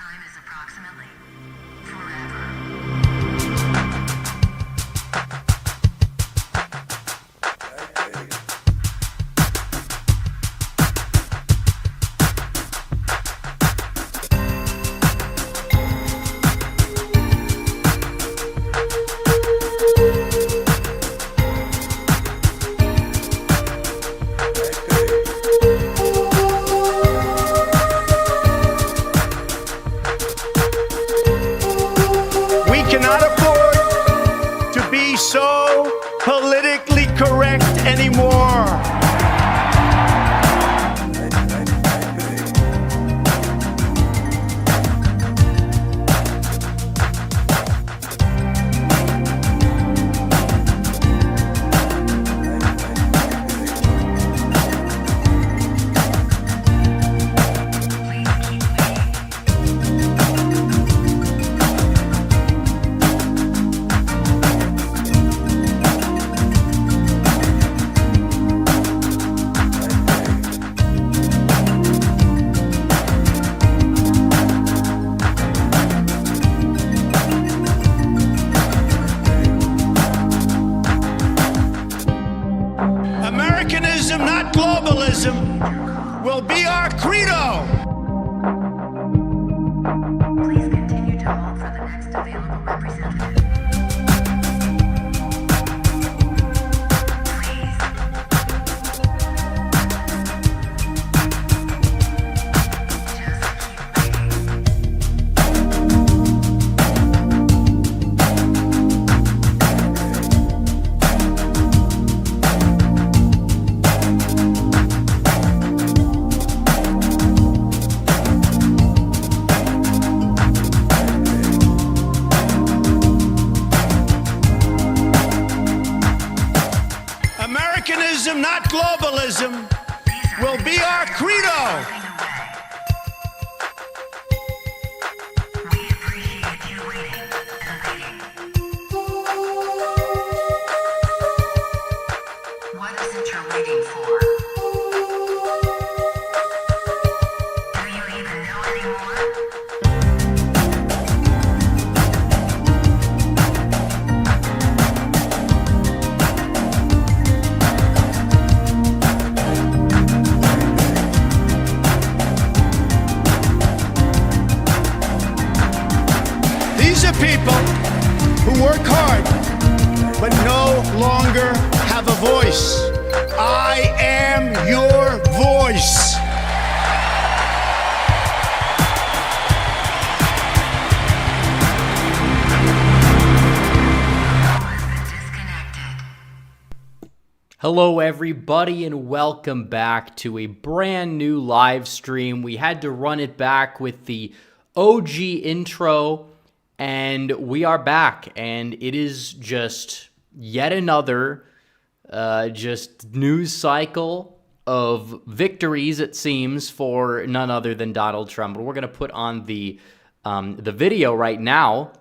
Time is approximately forever. So politically correct anymore. Americanism, not globalism, will be our credo. Please continue to hold for the next available representative. Americanism, not globalism, will be our credo. We appreciate you waiting and waiting. What is it you're waiting for? Do you even know anymore? These are people who work hard but no longer have a voice. I am your voice. Hello everybody and welcome back to a brand new live stream. We had to run it back with the OG intro and we are back, and it is just yet another just news cycle of victories, it seems, for none other than Donald Trump. We're going to put on the video right now,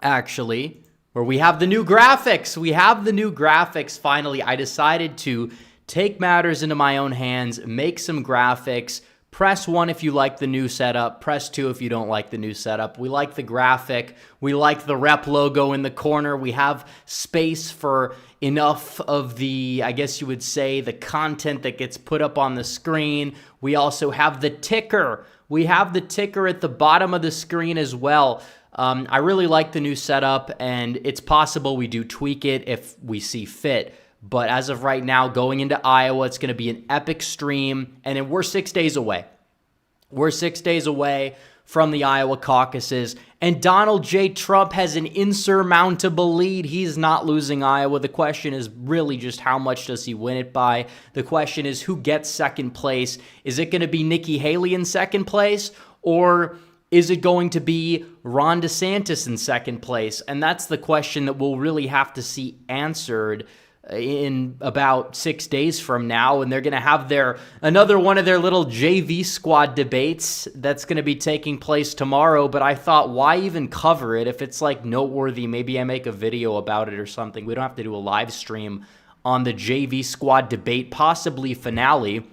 actually, where we have the new graphics. We have the new graphics finally. I decided to take matters into my own hands, make some graphics. Press 1 if you like the new setup. Press 2 if you don't like the new setup. We like the graphic. We like the rep logo in the corner. We have space for enough of the, I guess you would say, the content that gets put up on the screen. We also have the ticker. We have the ticker at the bottom of the screen as well. I really like the new setup, and it's possible we do tweak it if we see fit. But as of right now, going into Iowa, it's going to be an epic stream, and then we're 6 days away. We're 6 days away from the Iowa caucuses, and Donald J. Trump has an insurmountable lead. He's not losing Iowa. The question is really just how much does he win it by? The question is who gets second place? Is it going to be Nikki Haley in second place, or is it going to be Ron DeSantis in second place? And that's the question that we'll really have to see answered in about 6 days from now, and they're going to have another one of their little JV squad debates that's going to be taking place tomorrow. But I thought, why even cover it if it's like noteworthy? Maybe I make a video about it or something. We don't have to do a live stream on the JV squad debate, possibly finale.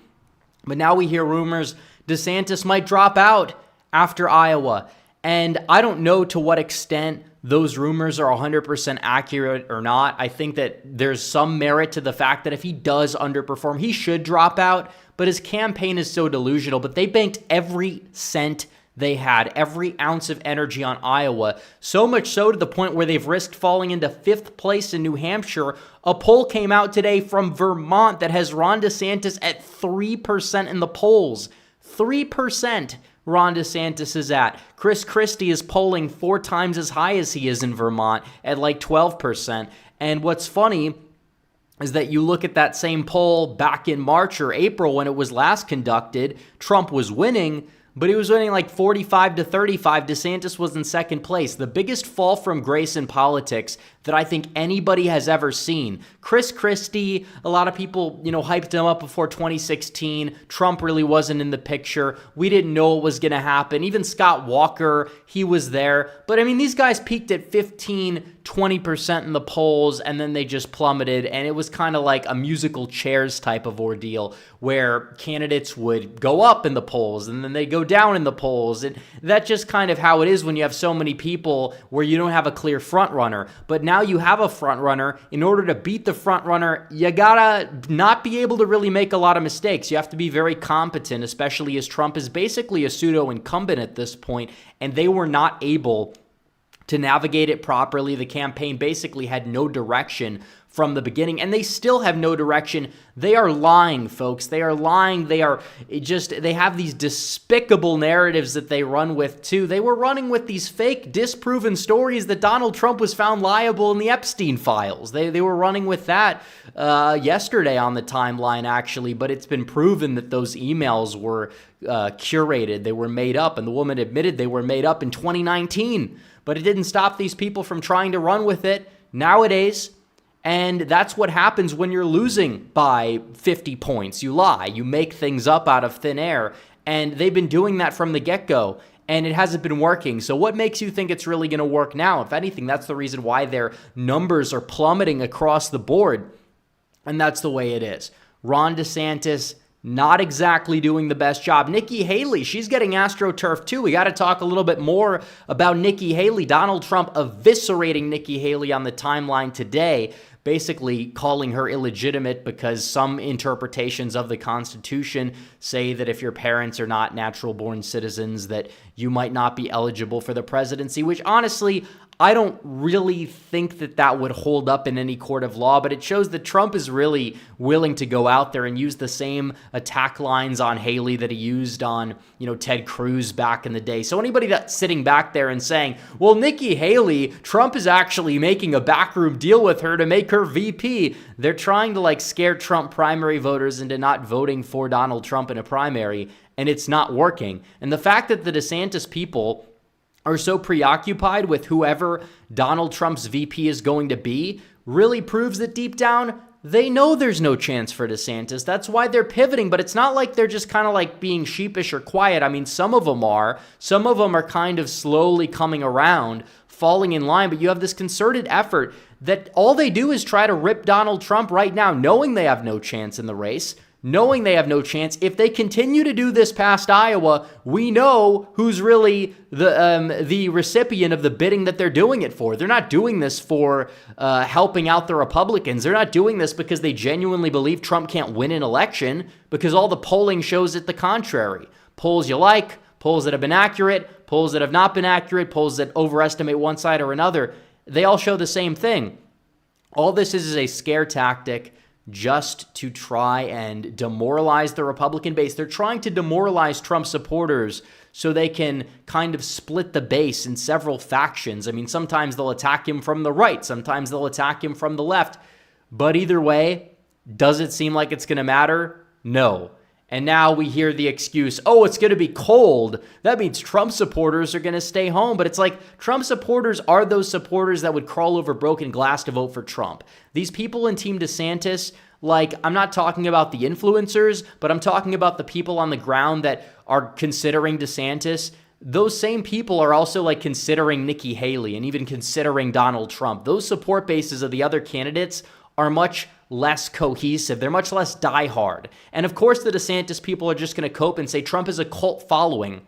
But now we hear rumors DeSantis might drop out after Iowa. And I don't know to what extent those rumors are 100% accurate or not. I think that there's some merit to the fact that if he does underperform, he should drop out. But his campaign is so delusional. But they banked every cent they had, every ounce of energy on Iowa, so much so to the point where they've risked falling into 5th place in New Hampshire. A poll came out today from Vermont that has Ron DeSantis at 3% in the polls. 3%. Ron DeSantis is at. Chris Christie is polling 4 times as high as he is in Vermont at like 12%. And what's funny is that you look at that same poll back in March or April when it was last conducted, Trump was winning, but he was winning like 45 to 35. DeSantis was in second place. The biggest fall from grace in politics that I think anybody has ever seen. Chris Christie, a lot of people, hyped him up before 2016. Trump really wasn't in the picture. We didn't know what was going to happen. Even Scott Walker, he was there. But I mean, these guys peaked at 15, 20% in the polls, and then they just plummeted. And it was kind of like a musical chairs type of ordeal where candidates would go up in the polls and then they go down in the polls. And that's just kind of how it is when you have so many people where you don't have a clear front runner. But now you have a front runner. In order to beat the front runner, you gotta not be able to really make a lot of mistakes. You have to be very competent, especially as Trump is basically a pseudo incumbent at this point, and they were not able to navigate it properly. The campaign basically had no direction from the beginning, and they still have no direction. They are lying, folks. They are lying. They have these despicable narratives that they run with, too. They were running with these fake, disproven stories that Donald Trump was found liable in the Epstein files. They were running with that yesterday on the timeline, actually, but it's been proven that those emails were curated. They were made up, and the woman admitted they were made up in 2019. But it didn't stop these people from trying to run with it nowadays. And that's what happens when you're losing by 50 points. You lie. You make things up out of thin air. And they've been doing that from the get-go. And it hasn't been working. So what makes you think it's really going to work now? If anything, that's the reason why their numbers are plummeting across the board. And that's the way it is. Ron DeSantis, not exactly doing the best job. Nikki Haley, she's getting AstroTurf too. We got to talk a little bit more about Nikki Haley. Donald Trump eviscerating Nikki Haley on the timeline today, basically calling her illegitimate because some interpretations of the Constitution say that if your parents are not natural-born citizens, that you might not be eligible for the presidency, which honestly, I don't really think that would hold up in any court of law, but it shows that Trump is really willing to go out there and use the same attack lines on Haley that he used on, Ted Cruz back in the day. So anybody that's sitting back there and saying, well, Nikki Haley, Trump is actually making a backroom deal with her to make her VP, they're trying to scare Trump primary voters into not voting for Donald Trump in a primary, and it's not working. And the fact that the DeSantis people are so preoccupied with whoever Donald Trump's VP is going to be really proves that deep down, they know there's no chance for DeSantis. That's why they're pivoting, but it's not like they're just kind of being sheepish or quiet. I mean, some of them are. Some of them are kind of slowly coming around, falling in line, but you have this concerted effort that all they do is try to rip Donald Trump right now, knowing they have no chance in the race. Knowing they have no chance. If they continue to do this past Iowa, we know who's really the recipient of the bidding that they're doing it for. They're not doing this for helping out the Republicans. They're not doing this because they genuinely believe Trump can't win an election, because all the polling shows it the contrary. Polls you like, polls that have been accurate, polls that have not been accurate, polls that overestimate one side or another, they all show the same thing. All this is a scare tactic just to try and demoralize the Republican base. They're trying to demoralize Trump supporters so they can kind of split the base in several factions. I mean, sometimes they'll attack him from the right, sometimes they'll attack him from the left. But either way, does it seem like it's going to matter? No. And now we hear the excuse, oh, it's going to be cold. That means Trump supporters are going to stay home. But it's like Trump supporters are those supporters that would crawl over broken glass to vote for Trump. These people in Team DeSantis, I'm not talking about the influencers, but I'm talking about the people on the ground that are considering DeSantis. Those same people are also considering Nikki Haley and even considering Donald Trump. Those support bases of the other candidates are much less cohesive. They're much less diehard. And of course, the DeSantis people are just going to cope and say Trump is a cult following.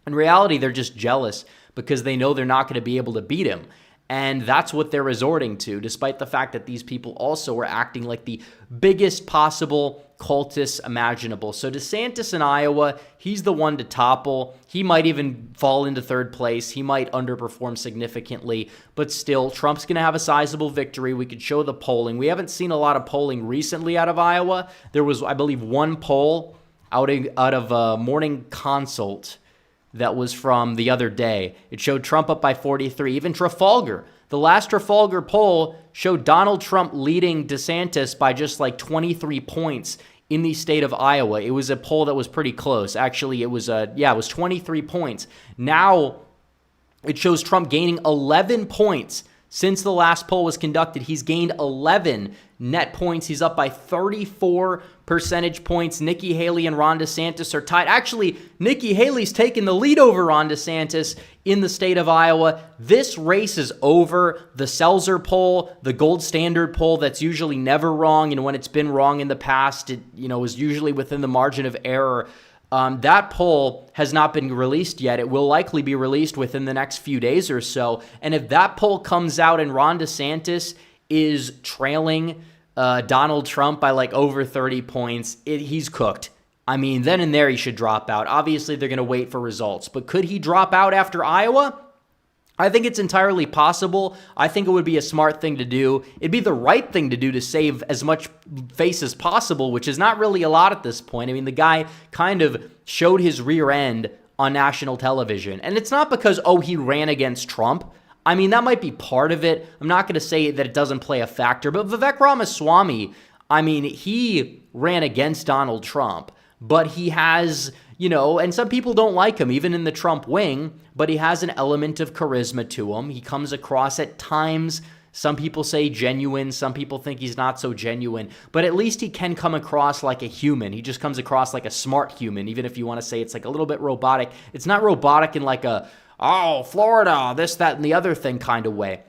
In reality, they're just jealous because they know they're not going to be able to beat him. And that's what they're resorting to, despite the fact that these people also are acting like the biggest possible cultists imaginable. So DeSantis in Iowa, he's the one to topple. He might even fall into third place. He might underperform significantly. But still, Trump's going to have a sizable victory. We could show the polling. We haven't seen a lot of polling recently out of Iowa. There was, I believe, one poll out of Morning Consult that was from the other day. It showed Trump up by 43. Even Trafalgar, the last Trafalgar poll showed Donald Trump leading DeSantis by just like 23 points in the state of Iowa. It was a poll that was pretty close. Actually, it was 23 points. Now it shows Trump gaining 11 points since the last poll was conducted. He's gained 11 net points. He's up by 34 percentage points. Nikki Haley and Ron DeSantis are tied. Actually, Nikki Haley's taken the lead over Ron DeSantis in the state of Iowa. This race is over. The Seltzer poll, the gold standard poll that's usually never wrong, and when it's been wrong in the past, it was usually within the margin of error. That poll has not been released yet. It will likely be released within the next few days or so. And if that poll comes out and Ron DeSantis is trailing Donald Trump by like over 30 points, he's cooked. I mean, then and there he should drop out. Obviously, they're going to wait for results. But could he drop out after Iowa? I think it's entirely possible. I think it would be a smart thing to do. It'd be the right thing to do to save as much face as possible, which is not really a lot at this point. I mean, the guy kind of showed his rear end on national television. And it's not because, he ran against Trump. I mean, that might be part of it. I'm not going to say that it doesn't play a factor. But Vivek Ramaswamy, I mean, he ran against Donald Trump. But he has, and some people don't like him, even in the Trump wing, but he has an element of charisma to him. He comes across at times, some people say genuine, some people think he's not so genuine, but at least he can come across like a human. He just comes across like a smart human, even if you want to say it's like a little bit robotic. It's not robotic in like a, Florida, this, that, and the other thing kind of way.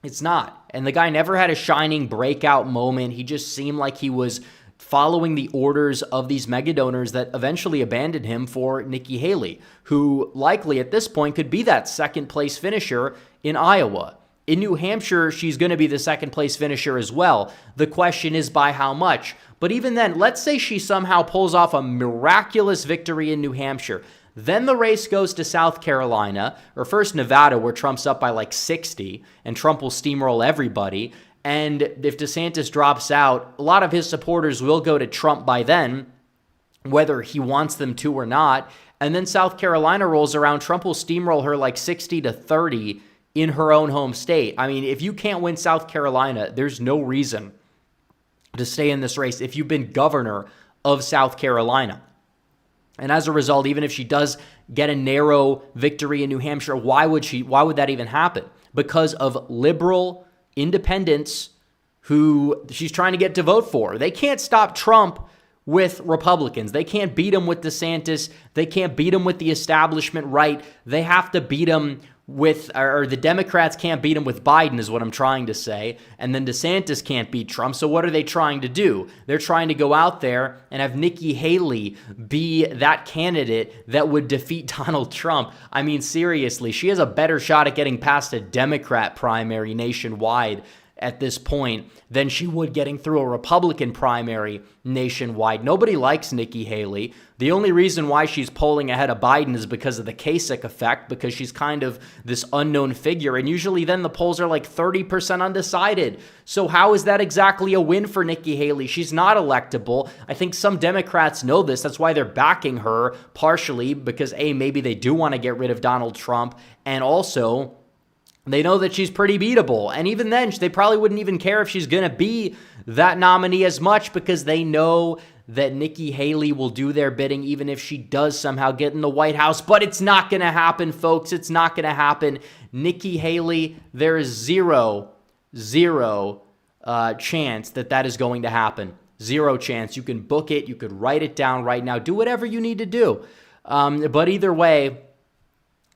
It's not. And the guy never had a shining breakout moment. He just seemed like he was following the orders of these mega donors that eventually abandoned him for Nikki Haley, who likely at this point could be that second place finisher in Iowa. In New Hampshire, she's going to be the second place finisher as well. The question is by how much. But even then, let's say she somehow pulls off a miraculous victory in New Hampshire. Then the race goes to South Carolina, or first Nevada, where Trump's up by like 60, and Trump will steamroll everybody. And if DeSantis drops out, a lot of his supporters will go to Trump by then, whether he wants them to or not. And then South Carolina rolls around. Trump will steamroll her like 60-30 in her own home state. I mean, if you can't win South Carolina, there's no reason to stay in this race if you've been governor of South Carolina. And as a result, even if she does get a narrow victory in New Hampshire, why would that even happen? Because of liberal independents who she's trying to get to vote for. They can't stop Trump with Republicans. They can't beat him with DeSantis. They can't beat him with the establishment right. They have to beat him with, or the Democrats can't beat him with Biden is what I'm trying to say. And then DeSantis can't beat Trump. So what are they trying to do? They're trying to go out there and have Nikki Haley be that candidate that would defeat Donald Trump. I mean, seriously, she has a better shot at getting past a Democrat primary nationwide at this point than she would getting through a Republican primary nationwide. Nobody likes Nikki Haley. The only reason why she's polling ahead of Biden is because of the Kasich effect, because she's kind of this unknown figure. And usually then the polls are like 30% undecided. So how is that exactly a win for Nikki Haley? She's not electable. I think some Democrats know this. That's why they're backing her partially because maybe they do want to get rid of Donald Trump. And also, they know that she's pretty beatable. And even then, they probably wouldn't even care if she's going to be that nominee as much because they know that Nikki Haley will do their bidding even if she does somehow get in the White House. But it's not going to happen, folks. It's not going to happen. Nikki Haley, there is zero chance that is going to happen. Zero chance. You can book it. You could write it down right now. Do whatever you need to do. But either way,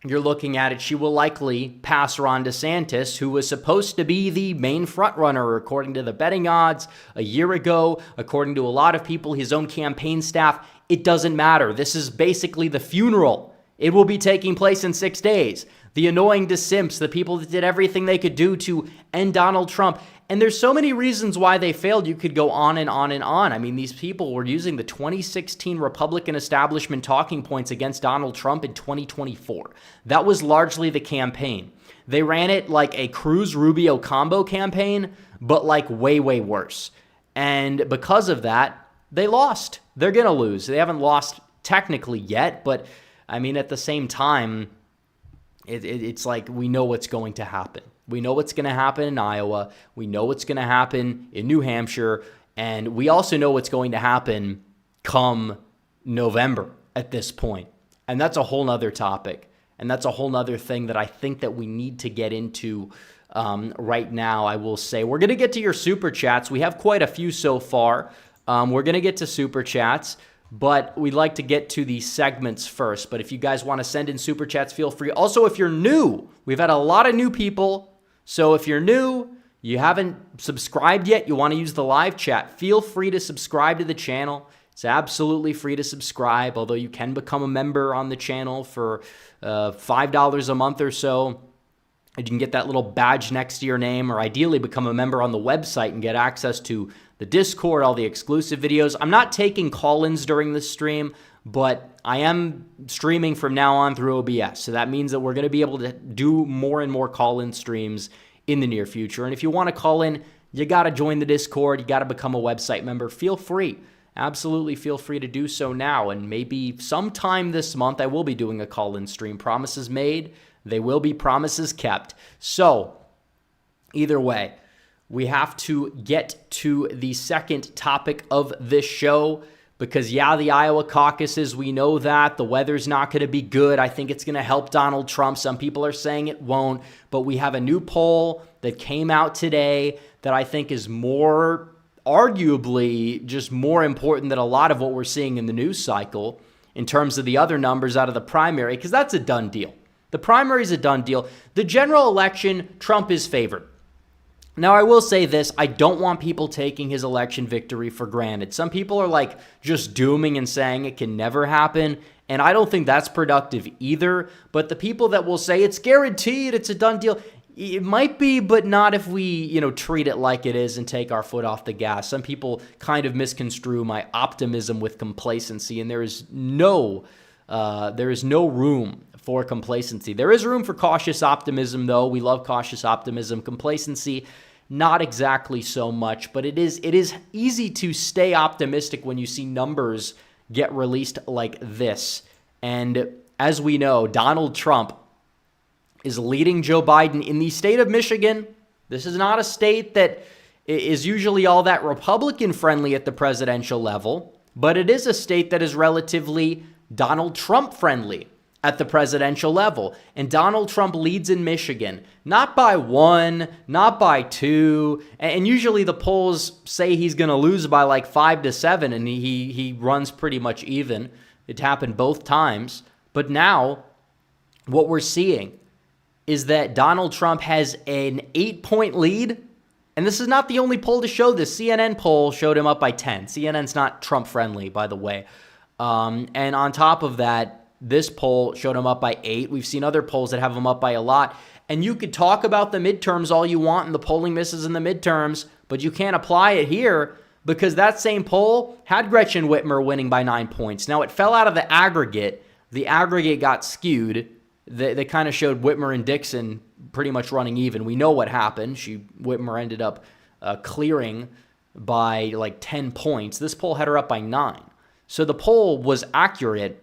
you're looking at it, she will likely pass Ron DeSantis, who was supposed to be the main frontrunner, according to the betting odds a year ago, according to a lot of people, his own campaign staff. It doesn't matter. This is basically the funeral. It will be taking place in 6 days. The annoying DeSimps, the people that did everything they could do to end Donald Trump. And there's so many reasons why they failed. You could go on and on and on. I mean, these people were using the 2016 Republican establishment talking points against Donald Trump in 2024. That was largely the campaign. They ran it like a Cruz-Rubio combo campaign, but like way, way worse. And because of that, they lost. They're going to lose. They haven't lost technically yet, but I mean, at the same time, it's like we know what's going to happen. We know what's going to happen in Iowa. We know what's going to happen in New Hampshire. And we also know what's going to happen come November at this point. And that's a whole nother topic. And that's a whole nother thing that I think that we need to get into right now. I will say we're going to get to your super chats. We have quite a few so far. We're going to get to super chats, but we'd like to get to the segments first. But if you guys want to send in super chats, feel free. Also, if you're new, we've had a lot of new people. So if you're new, you haven't subscribed yet, you want to use the live chat, feel free to subscribe to the channel. It's absolutely free to subscribe, although you can become a member on the channel for $5 a month or so. You can get that little badge next to your name, or ideally become a member on the website and get access to the Discord, all the exclusive videos. I'm not taking call-ins during this stream, but I am streaming from now on through OBS. So that means that we're going to be able to do more and more call-in streams in the near future. And if you want to call in, you got to join the Discord. You got to become a website member. Feel free. Absolutely feel free to do so now. And maybe sometime this month, I will be doing a call-in stream. Promises made. They will be promises kept. So either way, we have to get to the second topic of this show. Because, yeah, the Iowa caucuses, we know that. The weather's not going to be good. I think it's going to help Donald Trump. Some people are saying it won't. But we have a new poll that came out today that I think is more, arguably, just more important than a lot of what we're seeing in the news cycle in terms of the other numbers out of the primary, because that's a done deal. The primary is a done deal. The general election, Trump is favored. Now, I will say this, I don't want people taking his election victory for granted. Some people are like just dooming and saying it can never happen, and I don't think that's productive either. But the people that will say it's guaranteed, it's a done deal, it might be, but not if we, treat it like it is and take our foot off the gas. Some people kind of misconstrue my optimism with complacency, and there is no room for complacency. There is room for cautious optimism, though. We love cautious optimism. Complacency, not exactly so much, but it is easy to stay optimistic when you see numbers get released like this. And as we know, Donald Trump is leading Joe Biden in the state of Michigan. This is not a state that is usually all that Republican friendly at the presidential level, but it is a state that is relatively Donald Trump friendly at the presidential level. And Donald Trump leads in Michigan, not by 1, not by 2. And usually the polls say he's going to lose by like 5 to 7, and he runs pretty much even. It happened both times. But now what we're seeing is that Donald Trump has an 8-point lead. And this is not the only poll to show this. CNN poll showed him up by 10. CNN's not Trump friendly, by the way. And on top of that, this poll showed him up by 8. We've seen other polls that have him up by a lot. And you could talk about the midterms all you want and the polling misses in the midterms, but you can't apply it here because that same poll had Gretchen Whitmer winning by 9 points. Now, it fell out of the aggregate. The aggregate got skewed. They kind of showed Whitmer and Dixon pretty much running even. We know what happened. Whitmer ended up clearing by like 10 points. This poll had her up by 9. So the poll was accurate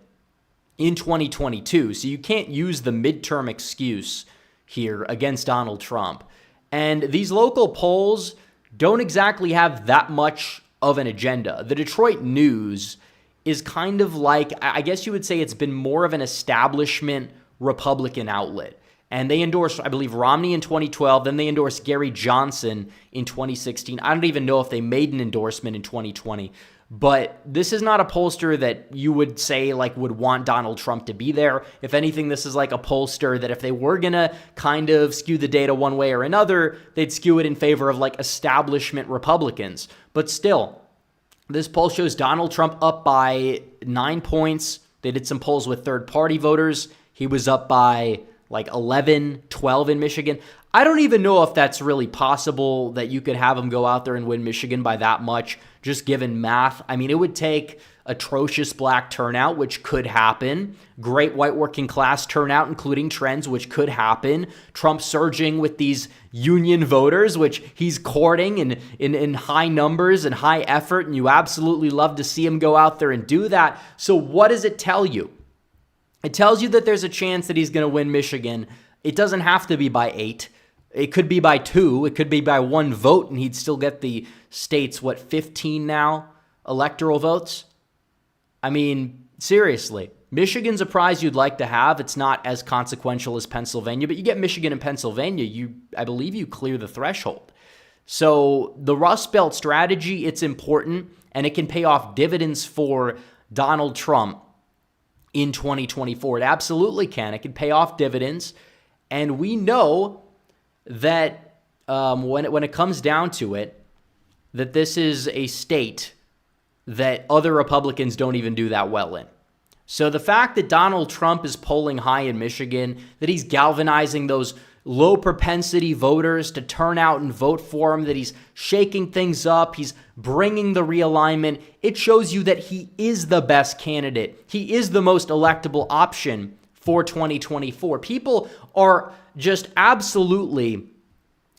in 2022. So you can't use the midterm excuse here against Donald Trump. And these local polls don't exactly have that much of an agenda. The Detroit News is kind of like, I guess you would say it's been more of an establishment Republican outlet. And they endorsed, I believe, Romney in 2012. Then they endorsed Gary Johnson in 2016. I don't even know if they made an endorsement in 2020. But this is not a pollster that you would say like would want Donald Trump to be there. If anything, this is like a pollster that if they were going to kind of skew the data one way or another, they'd skew it in favor of like establishment Republicans. But still, this poll shows Donald Trump up by 9 points They did some polls with third-party voters. He was up by like 11, 12 in Michigan. I don't even know if that's really possible that you could have him go out there and win Michigan by that much, just given math. I mean, it would take atrocious black turnout, which could happen. Great white working class turnout, including trends, which could happen. Trump surging with these union voters, which he's courting in high numbers and high effort, and you absolutely love to see him go out there and do that. So what does it tell you? It tells you that there's a chance that he's going to win Michigan. It doesn't have to be by 8. It could be by 2. It could be by 1 vote, and he'd still get the state's, 15 now, electoral votes? I mean, seriously. Michigan's a prize you'd like to have. It's not as consequential as Pennsylvania, but you get Michigan and Pennsylvania, I believe you clear the threshold. So the Rust Belt strategy, it's important, and it can pay off dividends for Donald Trump in 2024. It absolutely can. It can pay off dividends. And we know that when it comes down to it, that this is a state that other Republicans don't even do that well in. So the fact that Donald Trump is polling high in Michigan, that he's galvanizing those low propensity voters to turn out and vote for him, that he's shaking things up, he's bringing the realignment, it shows you that he is the best candidate. He is the most electable option for 2024. People are just absolutely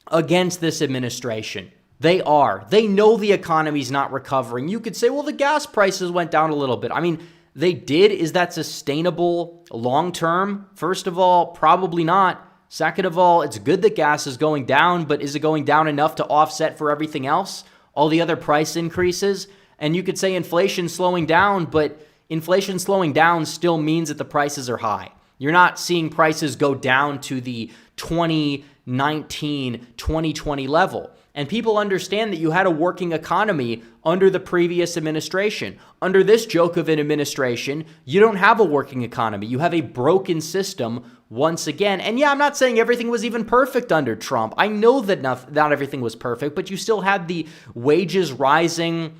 against this administration. They are. They know the economy's not recovering. You could say, well, the gas prices went down a little bit. I mean, they did. Is that sustainable long term? First of all, probably not. Second of all, it's good that gas is going down, but is it going down enough to offset for everything else? All the other price increases? And you could say inflation slowing down, but inflation slowing down still means that the prices are high. You're not seeing prices go down to the 2019, 2020 level. And people understand that you had a working economy under the previous administration. Under this joke of an administration, you don't have a working economy. You have a broken system once again. And yeah, I'm not saying everything was even perfect under Trump. I know that not everything was perfect, but you still had the wages rising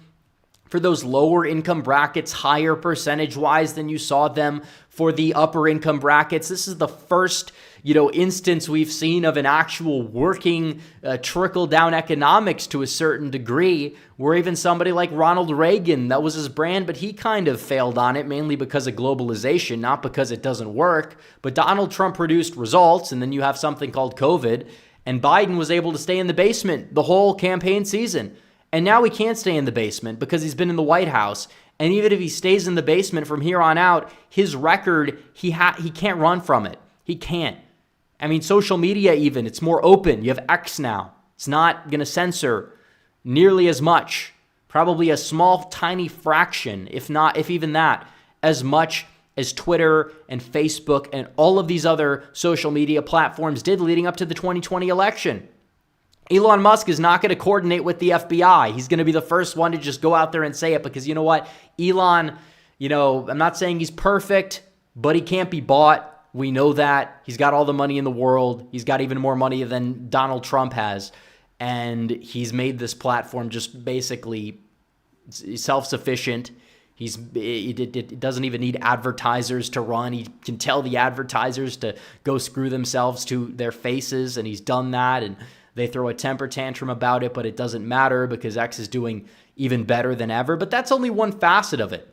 for those lower income brackets higher percentage-wise than you saw them for the upper income brackets. This is the first instance we've seen of an actual working trickle-down economics to a certain degree, where even somebody like Ronald Reagan, that was his brand, but he kind of failed on it, mainly because of globalization, not because it doesn't work. But Donald Trump produced results, and then you have something called COVID, and Biden was able to stay in the basement the whole campaign season. And now he can't stay in the basement because he's been in the White House. And even if he stays in the basement from here on out, his record, he can't run from it. He can't. I mean, social media even, it's more open. You have X now. It's not going to censor nearly as much. Probably a small, tiny fraction, if even that, as much as Twitter and Facebook and all of these other social media platforms did leading up to the 2020 election. Elon Musk is not going to coordinate with the FBI. He's going to be the first one to just go out there and say it because you know what? Elon, I'm not saying he's perfect, but he can't be bought. We know that. He's got all the money in the world. He's got even more money than Donald Trump has. And he's made this platform just basically self-sufficient. It doesn't even need advertisers to run. He can tell the advertisers to go screw themselves to their faces, and he's done that. And they throw a temper tantrum about it, but it doesn't matter because X is doing even better than ever. But that's only one facet of it.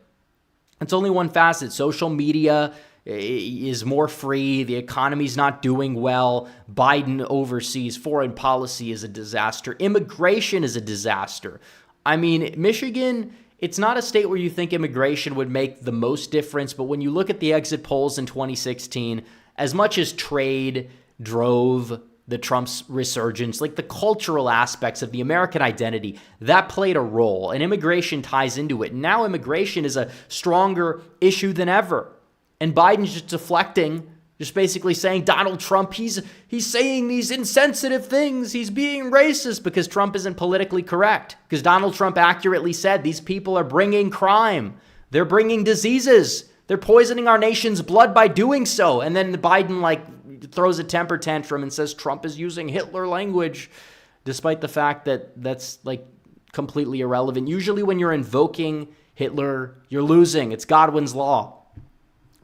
It's only one facet. Social media is more free. The economy's not doing well. Biden overseas. Foreign policy is a disaster. Immigration is a disaster. I mean, Michigan, it's not a state where you think immigration would make the most difference, but when you look at the exit polls in 2016, as much as trade drove the Trump's resurgence, like the cultural aspects of the American identity, that played a role, and immigration ties into it. Now immigration is a stronger issue than ever. And Biden's just deflecting, just basically saying Donald Trump, he's saying these insensitive things. He's being racist because Trump isn't politically correct. Because Donald Trump accurately said these people are bringing crime. They're bringing diseases. They're poisoning our nation's blood by doing so. And then Biden throws a temper tantrum and says Trump is using Hitler language, despite the fact that that's completely irrelevant. Usually when you're invoking Hitler, you're losing. It's Godwin's law.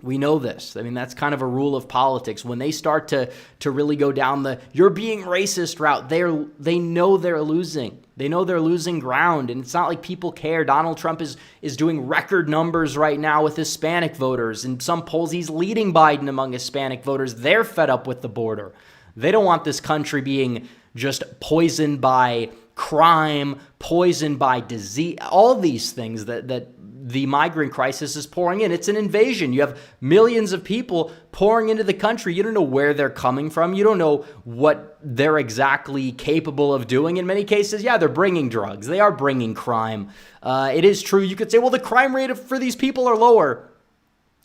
We know this. I mean, that's kind of a rule of politics. When they start to really go down the "you're being racist" route, they know they're losing. They know they're losing ground, and it's not like people care. Donald Trump is doing record numbers right now with Hispanic voters. In some polls, he's leading Biden among Hispanic voters. They're fed up with the border. They don't want this country being just poisoned by crime, poisoned by disease, all these things that the migrant crisis is pouring in. It's an invasion. You have millions of people pouring into the country. You don't know where they're coming from. You don't know what they're exactly capable of doing. In many cases, yeah, they're bringing drugs. They are bringing crime. It is true. You could say, well, the crime rate for these people are lower.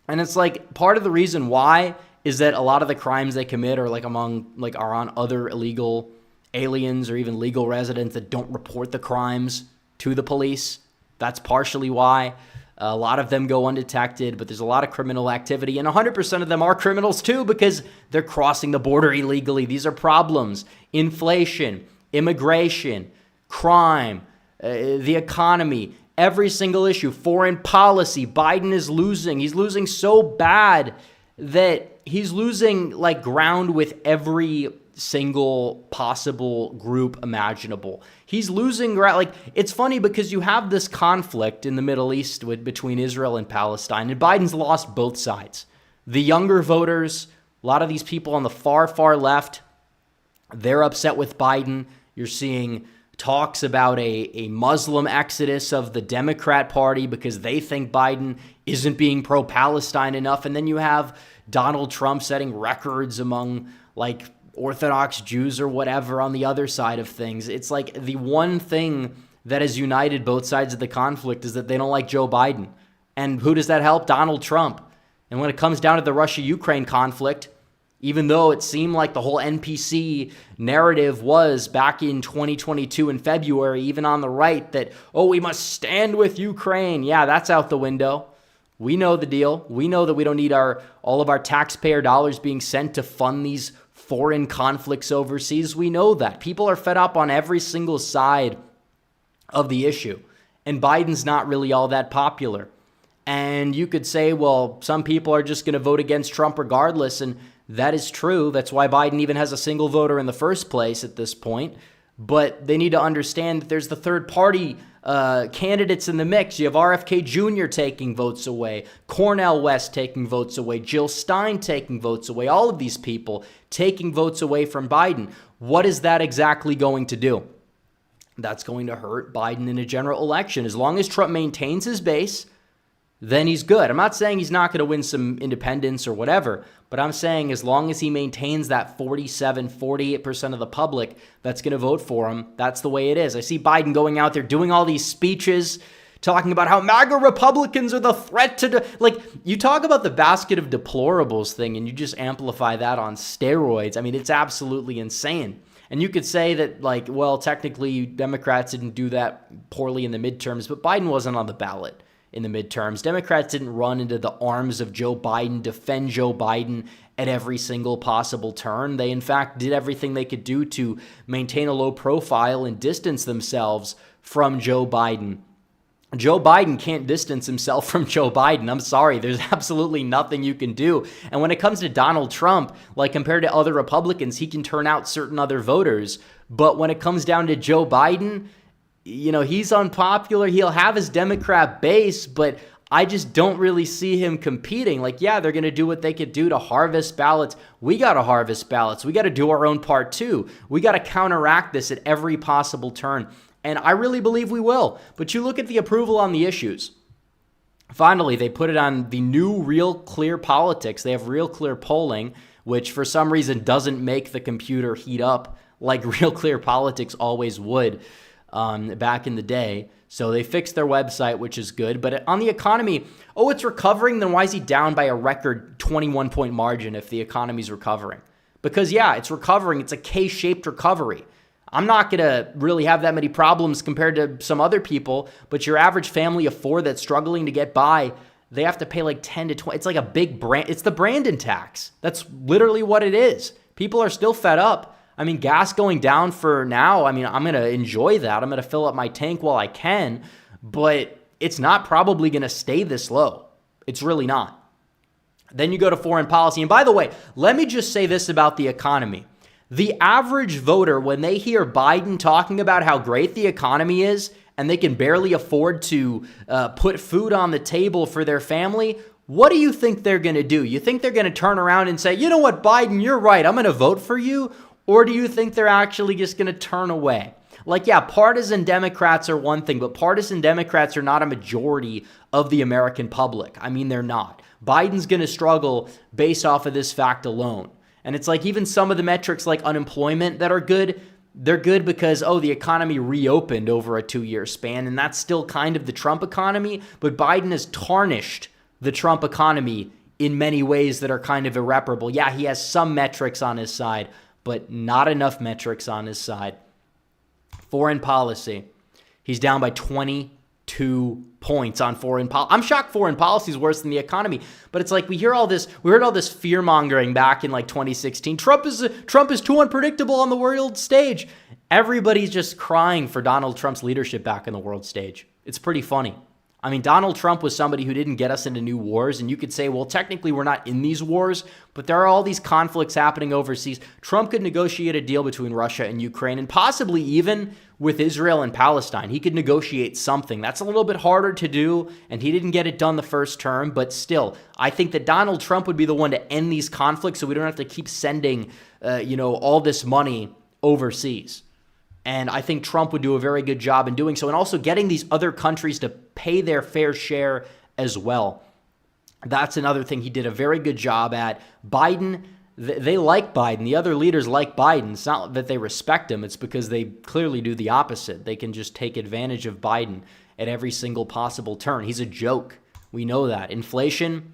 And it's like part of the reason why is that a lot of the crimes they commit are are on other illegal aliens or even legal residents that don't report the crimes to the police. That's partially why. A lot of them go undetected, but there's a lot of criminal activity, and 100% of them are criminals too because they're crossing the border illegally. These are problems. Inflation, immigration, crime, the economy, every single issue, foreign policy. Biden is losing. He's losing so bad that he's losing like ground with every single possible group imaginable. He's losing ground. Like, it's funny because you have this conflict in the Middle East between Israel and Palestine, and Biden's lost both sides. The younger voters, a lot of these people on the far, far left, they're upset with Biden. You're seeing talks about a Muslim exodus of the Democrat Party because they think Biden isn't being pro-Palestine enough. And then you have Donald Trump setting records among like Orthodox Jews or whatever on the other side of things. It's like the one thing that has united both sides of the conflict is that they don't like Joe Biden. And who does that help? Donald Trump. And when it comes down to the Russia-Ukraine conflict, even though it seemed like the whole NPC narrative was back in 2022 in February, even on the right, that, oh, we must stand with Ukraine. Yeah, that's out the window. We know the deal. We know that we don't need all of our taxpayer dollars being sent to fund these foreign conflicts overseas. We know that. People are fed up on every single side of the issue. And Biden's not really all that popular. And you could say, well, some people are just going to vote against Trump regardless. And that is true. That's why Biden even has a single voter in the first place at this point. But they need to understand that there's the third party candidates in the mix. You have RFK Jr. taking votes away, Cornel West taking votes away, Jill Stein taking votes away, all of these people taking votes away from Biden. What is that exactly going to do? That's going to hurt Biden in a general election. As long as Trump maintains his base, then he's good. I'm not saying he's not going to win some independents or whatever, but I'm saying as long as he maintains that 47, 48% of the public that's going to vote for him, that's the way it is. I see Biden going out there doing all these speeches, talking about how MAGA Republicans are the threat to, you talk about the basket of deplorables thing and you just amplify that on steroids. I mean, it's absolutely insane. And you could say that, well, technically Democrats didn't do that poorly in the midterms, but Biden wasn't on the ballot in the midterms. Democrats didn't run into the arms of Joe Biden, defend Joe Biden at every single possible turn. They, in fact, did everything they could do to maintain a low profile and distance themselves from Joe Biden. Joe Biden can't distance himself from Joe Biden. I'm sorry. There's absolutely nothing you can do. And when it comes to Donald Trump, compared to other Republicans, he can turn out certain other voters. But when it comes down to Joe Biden, he's unpopular. He'll have his Democrat base, but I just don't really see him competing. They're going to do what they could do to harvest ballots. We got to harvest ballots. We got to do our own part too. We got to counteract this at every possible turn. And I really believe we will. But you look at the approval on the issues. Finally, they put it on the new Real Clear Politics. They have Real Clear Polling, which for some reason doesn't make the computer heat up like Real Clear Politics always would. Back in the day. So they fixed their website, which is good. But on the economy, it's recovering. Then why is he down by a record 21-point margin if the economy's recovering? Because, yeah, it's recovering. It's a K-shaped recovery. I'm not going to really have that many problems compared to some other people, but your average family of four that's struggling to get by, they have to pay 10 to 20. It's like a big brand. It's the Brandon tax. That's literally what it is. People are still fed up. I mean, gas going down for now, I'm going to enjoy that. I'm going to fill up my tank while I can, but it's not probably going to stay this low. It's really not. Then you go to foreign policy. And by the way, let me just say this about the economy. The average voter, when they hear Biden talking about how great the economy is and they can barely afford to put food on the table for their family, what do you think they're going to do? You think they're going to turn around and say, you know what, Biden, you're right, I'm going to vote for you? Or do you think they're actually just going to turn away? Like, yeah, partisan Democrats are one thing, but partisan Democrats are not a majority of the American public. I mean, they're not. Biden's going to struggle based off of this fact alone. And it's like even some of the metrics like unemployment that are good, they're good because, the economy reopened over a 2-year span, and that's still kind of the Trump economy, but Biden has tarnished the Trump economy in many ways that are kind of irreparable. Yeah, he has some metrics on his side, but not enough metrics on his side. Foreign policy, he's down by 22 points on foreign policy. I'm shocked foreign policy is worse than the economy, but it's like we heard all this fear mongering back in like 2016. Trump is too unpredictable on the world stage. Everybody's just crying for Donald Trump's leadership back in the world stage. It's pretty funny. I mean, Donald Trump was somebody who didn't get us into new wars, and you could say, well, technically we're not in these wars, but there are all these conflicts happening overseas. Trump could negotiate a deal between Russia and Ukraine, and possibly even with Israel and Palestine. He could negotiate something. That's a little bit harder to do, and he didn't get it done the first term, but still, I think that Donald Trump would be the one to end these conflicts so we don't have to keep sending, all this money overseas. And I think Trump would do a very good job in doing so, and also getting these other countries to pay their fair share as well. That's another thing he did a very good job at. Biden, they like Biden. The other leaders like Biden. It's not that they respect him. It's because they clearly do the opposite. They can just take advantage of Biden at every single possible turn. He's a joke. We know that. Inflation,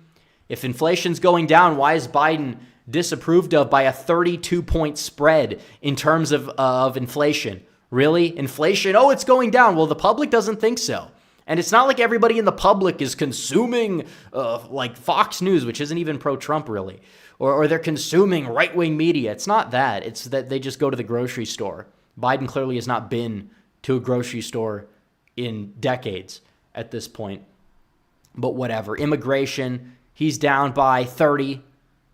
if inflation's going down, why is Biden disapproved of by a 32-point spread in terms of inflation? Really? Inflation? Oh, it's going down. Well, the public doesn't think so. And it's not like everybody in the public is consuming like Fox News, which isn't even pro-Trump really, or they're consuming right-wing media. It's not that. It's that they just go to the grocery store. Biden clearly has not been to a grocery store in decades at this point. But whatever. Immigration, he's down by 30.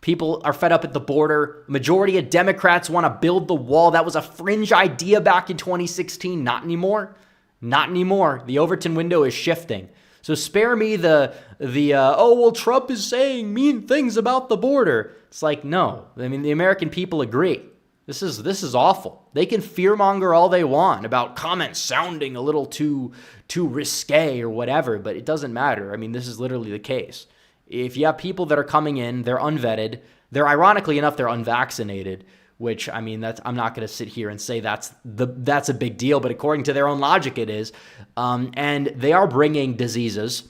People are fed up at the border. Majority of Democrats want to build the wall. That was a fringe idea back in 2016. Not anymore. Not anymore. The Overton window is shifting. So spare me Trump is saying mean things about the border. It's like, no. I mean, the American people agree. This is awful. They can fearmonger all they want about comments sounding a little too risque or whatever, but it doesn't matter. I mean, this is literally the case. If you have people that are coming in, they're unvetted, they're ironically enough, they're unvaccinated, which, I mean, I'm not going to sit here and say that's a big deal, but according to their own logic, it is. And they are bringing diseases,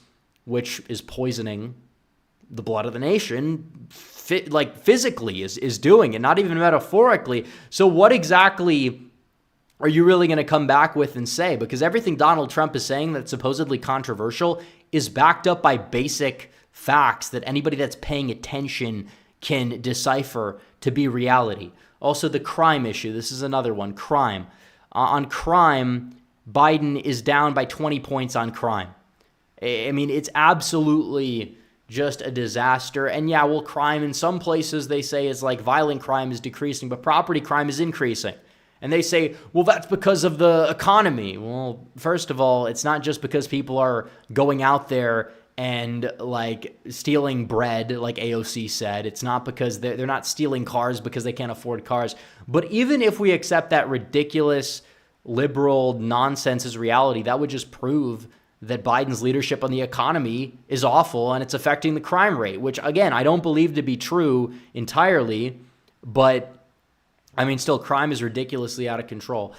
which is poisoning the blood of the nation, physically is doing it, not even metaphorically. So what exactly are you really going to come back with and say? Because everything Donald Trump is saying that's supposedly controversial is backed up by basic facts that anybody that's paying attention can decipher to be reality. Also, the crime issue. This is another one. Crime. On crime, Biden is down by 20 points on crime. I mean, it's absolutely just a disaster. And yeah, well, crime in some places they say is like violent crime is decreasing, but property crime is increasing. And they say, well, that's because of the economy. Well, first of all, it's not just because people are going out there and like stealing bread, like AOC said. It's not because they're not stealing cars because they can't afford cars. But even if we accept that ridiculous liberal nonsense as reality, that would just prove that Biden's leadership on the economy is awful and it's affecting the crime rate, which again, I don't believe to be true entirely, but I mean, still crime is ridiculously out of control.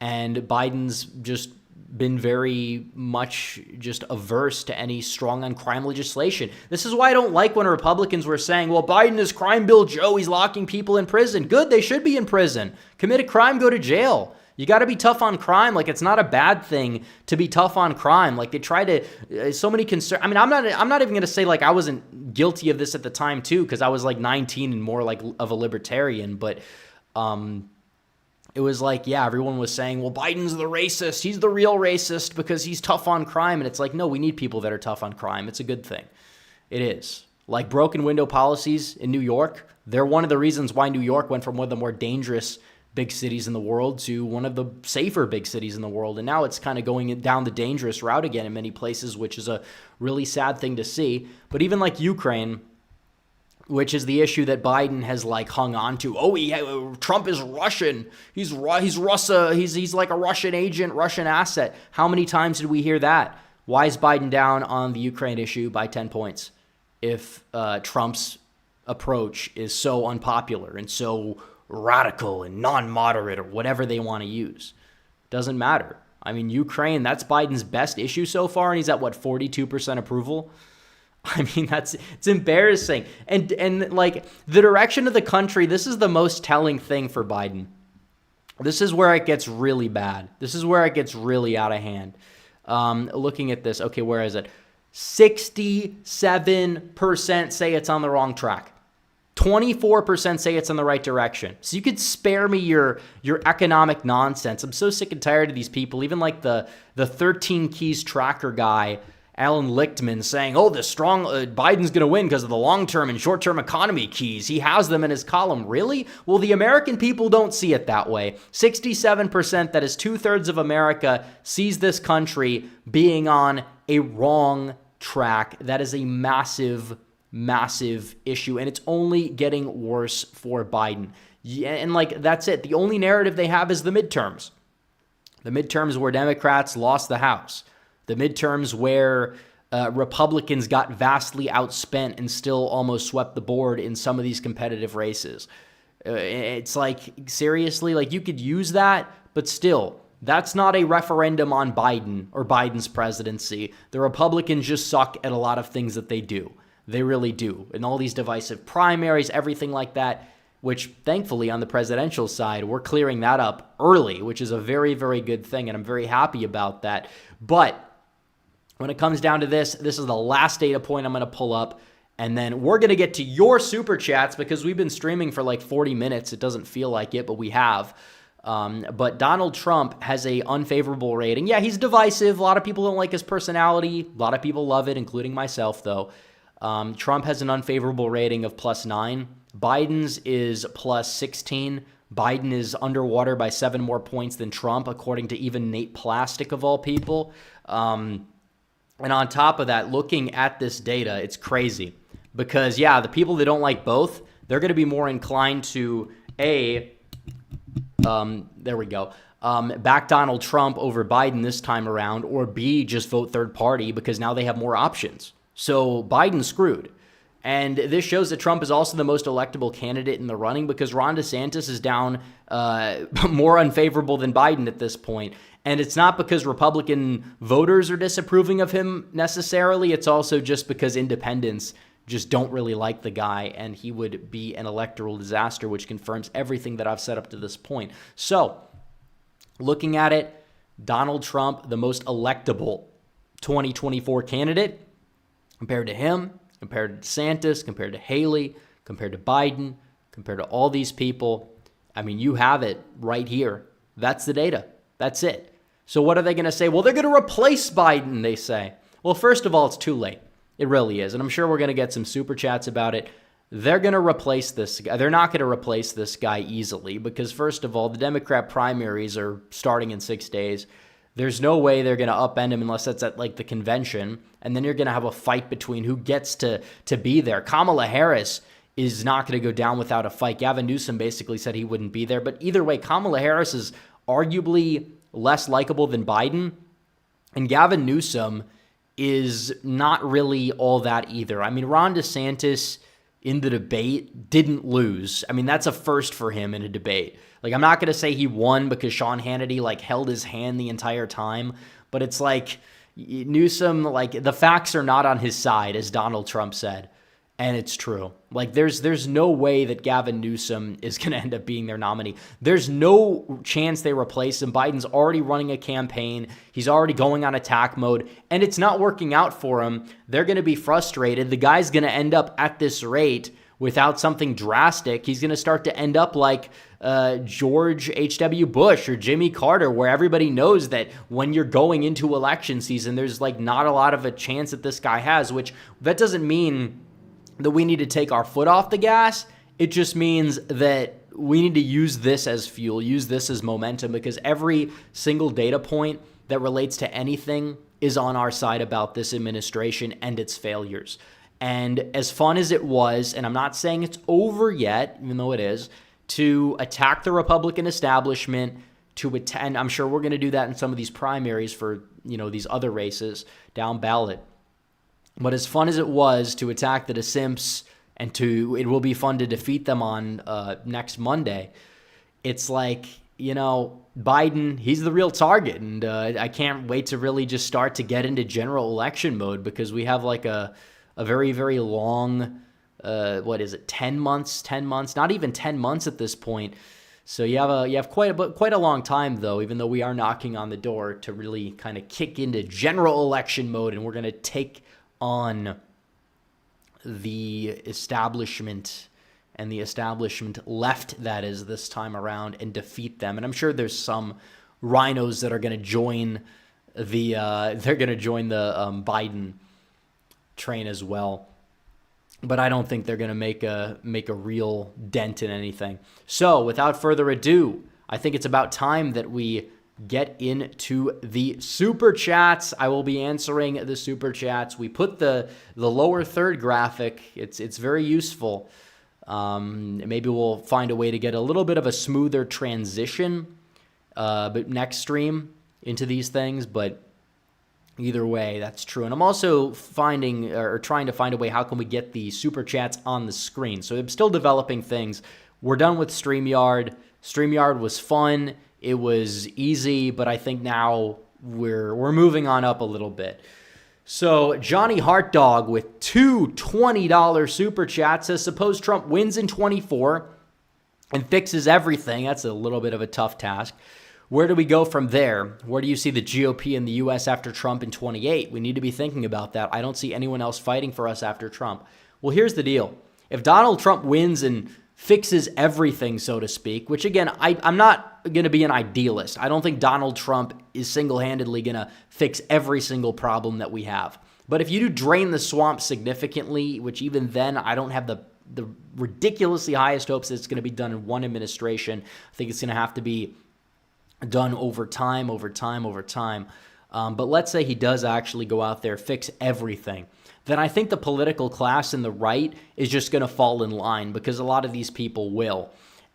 And Biden's just been very much just averse to any strong on crime legislation. This is why I don't like when Republicans were saying, well, Biden is Crime Bill Joe. He's locking people in prison. Good. They should be in prison. Commit a crime, go to jail. You got to be tough on crime. Like, it's not a bad thing to be tough on crime. Like, they try to, so many concern. I mean, I'm not even going to say like I wasn't guilty of this at the time too, because I was like 19 and more like of a libertarian, but it was like, yeah, everyone was saying, well, Biden's the racist. He's the real racist because he's tough on crime. And it's like, no, we need people that are tough on crime. It's a good thing. It is. Like broken window policies in New York, they're one of the reasons why New York went from one of the more dangerous big cities in the world to one of the safer big cities in the world. And now it's kind of going down the dangerous route again in many places, which is a really sad thing to see. But even like Ukraine, which is the issue that Biden has like hung on to. Oh, Trump is Russian. He's Russia. He's like a Russian agent, Russian asset. How many times did we hear that? Why is Biden down on the Ukraine issue by 10 points if Trump's approach is so unpopular and so radical and non-moderate or whatever they want to use? Doesn't matter. I mean, Ukraine, that's Biden's best issue so far, and he's at, 42% approval? I mean, it's embarrassing. And like the direction of the country, this is the most telling thing for Biden. This is where it gets really bad. This is where it gets really out of hand. Looking at this, okay, where is it? 67% say it's on the wrong track. 24% say it's in the right direction. So you could spare me your economic nonsense. I'm so sick and tired of these people. Even like the 13 Keys tracker guy, Alan Lichtman, saying, oh, the strong Biden's going to win because of the long-term and short-term economy keys. He has them in his column. Really? Well, the American people don't see it that way. 67%, that is 2/3 of America, sees this country being on a wrong track. That is a massive, massive issue, and it's only getting worse for Biden. Yeah, and like that's it. The only narrative they have is the midterms. The midterms where Democrats lost the House. The midterms where Republicans got vastly outspent and still almost swept the board in some of these competitive races. It's like, seriously, like you could use that, but still, that's not a referendum on Biden or Biden's presidency. The Republicans just suck at a lot of things that they do. They really do. And all these divisive primaries, everything like that, which thankfully on the presidential side, we're clearing that up early, which is a very, very good thing. And I'm very happy about that. But when it comes down to this is the last data point I'm going to pull up. And then we're going to get to your super chats because we've been streaming for like 40 minutes. It doesn't feel like it, but we have. But Donald Trump has a unfavorable rating. Yeah, he's divisive. A lot of people don't like his personality. A lot of people love it, including myself, though. Trump has an unfavorable rating of +9. Biden's is +16. Biden is underwater by 7 more points than Trump, according to even Nate Plastic, of all people. And on top of that, looking at this data, it's crazy. Because, yeah, the people that don't like both, they're going to be more inclined to, back Donald Trump over Biden this time around, or B, just vote third party because now they have more options. So Biden's screwed. And this shows that Trump is also the most electable candidate in the running because Ron DeSantis is down more unfavorable than Biden at this point. And it's not because Republican voters are disapproving of him necessarily. It's also just because independents just don't really like the guy, and he would be an electoral disaster, which confirms everything that I've said up to this point. So, looking at it, Donald Trump, the most electable 2024 candidate, compared to him, compared to DeSantis, compared to Haley, compared to Biden, compared to all these people. I mean, you have it right here. That's the data. That's it. So what are they going to say? Well, they're going to replace Biden, they say. Well, first of all, it's too late. It really is. And I'm sure we're going to get some super chats about it. They're going to replace this guy. They're not going to replace this guy easily because, first of all, the Democrat primaries are starting in 6 days. There's no way they're going to upend him unless that's at like the convention. And then you're going to have a fight between who gets to be there. Kamala Harris is not going to go down without a fight. Gavin Newsom basically said he wouldn't be there. But either way, Kamala Harris is arguably less likable than Biden. And Gavin Newsom is not really all that either. I mean, Ron DeSantis in the debate didn't lose. I mean, that's a first for him in a debate. Like, I'm not going to say he won because Sean Hannity, like, held his hand the entire time. But it's like Newsom, like, the facts are not on his side, as Donald Trump said. And it's true. Like, there's no way that Gavin Newsom is going to end up being their nominee. There's no chance they replace him. Biden's already running a campaign. He's already going on attack mode. And it's not working out for him. They're going to be frustrated. The guy's going to end up at this rate without something drastic. He's going to start to end up like George H.W. Bush or Jimmy Carter, where everybody knows that when you're going into election season, there's like not a lot of a chance that this guy has, which that doesn't mean that we need to take our foot off the gas. It just means that we need to use this as fuel, use this as momentum, because every single data point that relates to anything is on our side about this administration and its failures. And as fun as it was, and I'm not saying it's over yet, even though it is, to attack the Republican establishment, and I'm sure we're going to do that in some of these primaries for, these other races down ballot. But as fun as it was to attack the DeSimps, and it will be fun to defeat them on next Monday, it's like, Biden, he's the real target. And I can't wait to really just start to get into general election mode, because we have like a very, very long, 10 months, not even 10 months at this point. So you have quite a long time, though, even though we are knocking on the door to really kind of kick into general election mode, and we're going to take on the establishment and the establishment left, that is, this time around, and defeat them. And I'm sure there's some rhinos that are going to join the Biden train as well. But I don't think they're going to make a real dent in anything. So without further ado, I think it's about time that we get into the super chats. I will be answering the super chats. We put the lower third graphic. It's very useful. Maybe we'll find a way to get a little bit of a smoother transition, but next stream into these things. But either way, that's true. And I'm also trying to find a way, how can we get the super chats on the screen? So I'm still developing things. We're done with StreamYard. StreamYard was fun. It was easy, but I think now we're moving on up a little bit. So Johnny Heartdog with two $20 super chats says, suppose Trump wins in 24 and fixes everything. That's a little bit of a tough task. Where do we go from there? Where do you see the GOP in the U.S. after Trump in 28? We need to be thinking about that. I don't see anyone else fighting for us after Trump. Well, here's the deal. If Donald Trump wins and fixes everything, so to speak, which again, I'm not going to be an idealist. I don't think Donald Trump is single-handedly going to fix every single problem that we have. But if you do drain the swamp significantly, which even then I don't have the ridiculously highest hopes that it's going to be done in one administration. I think it's going to have to be done over time. But let's say he does actually go out there, fix everything. Then I think the political class and the right is just going to fall in line, because a lot of these people will.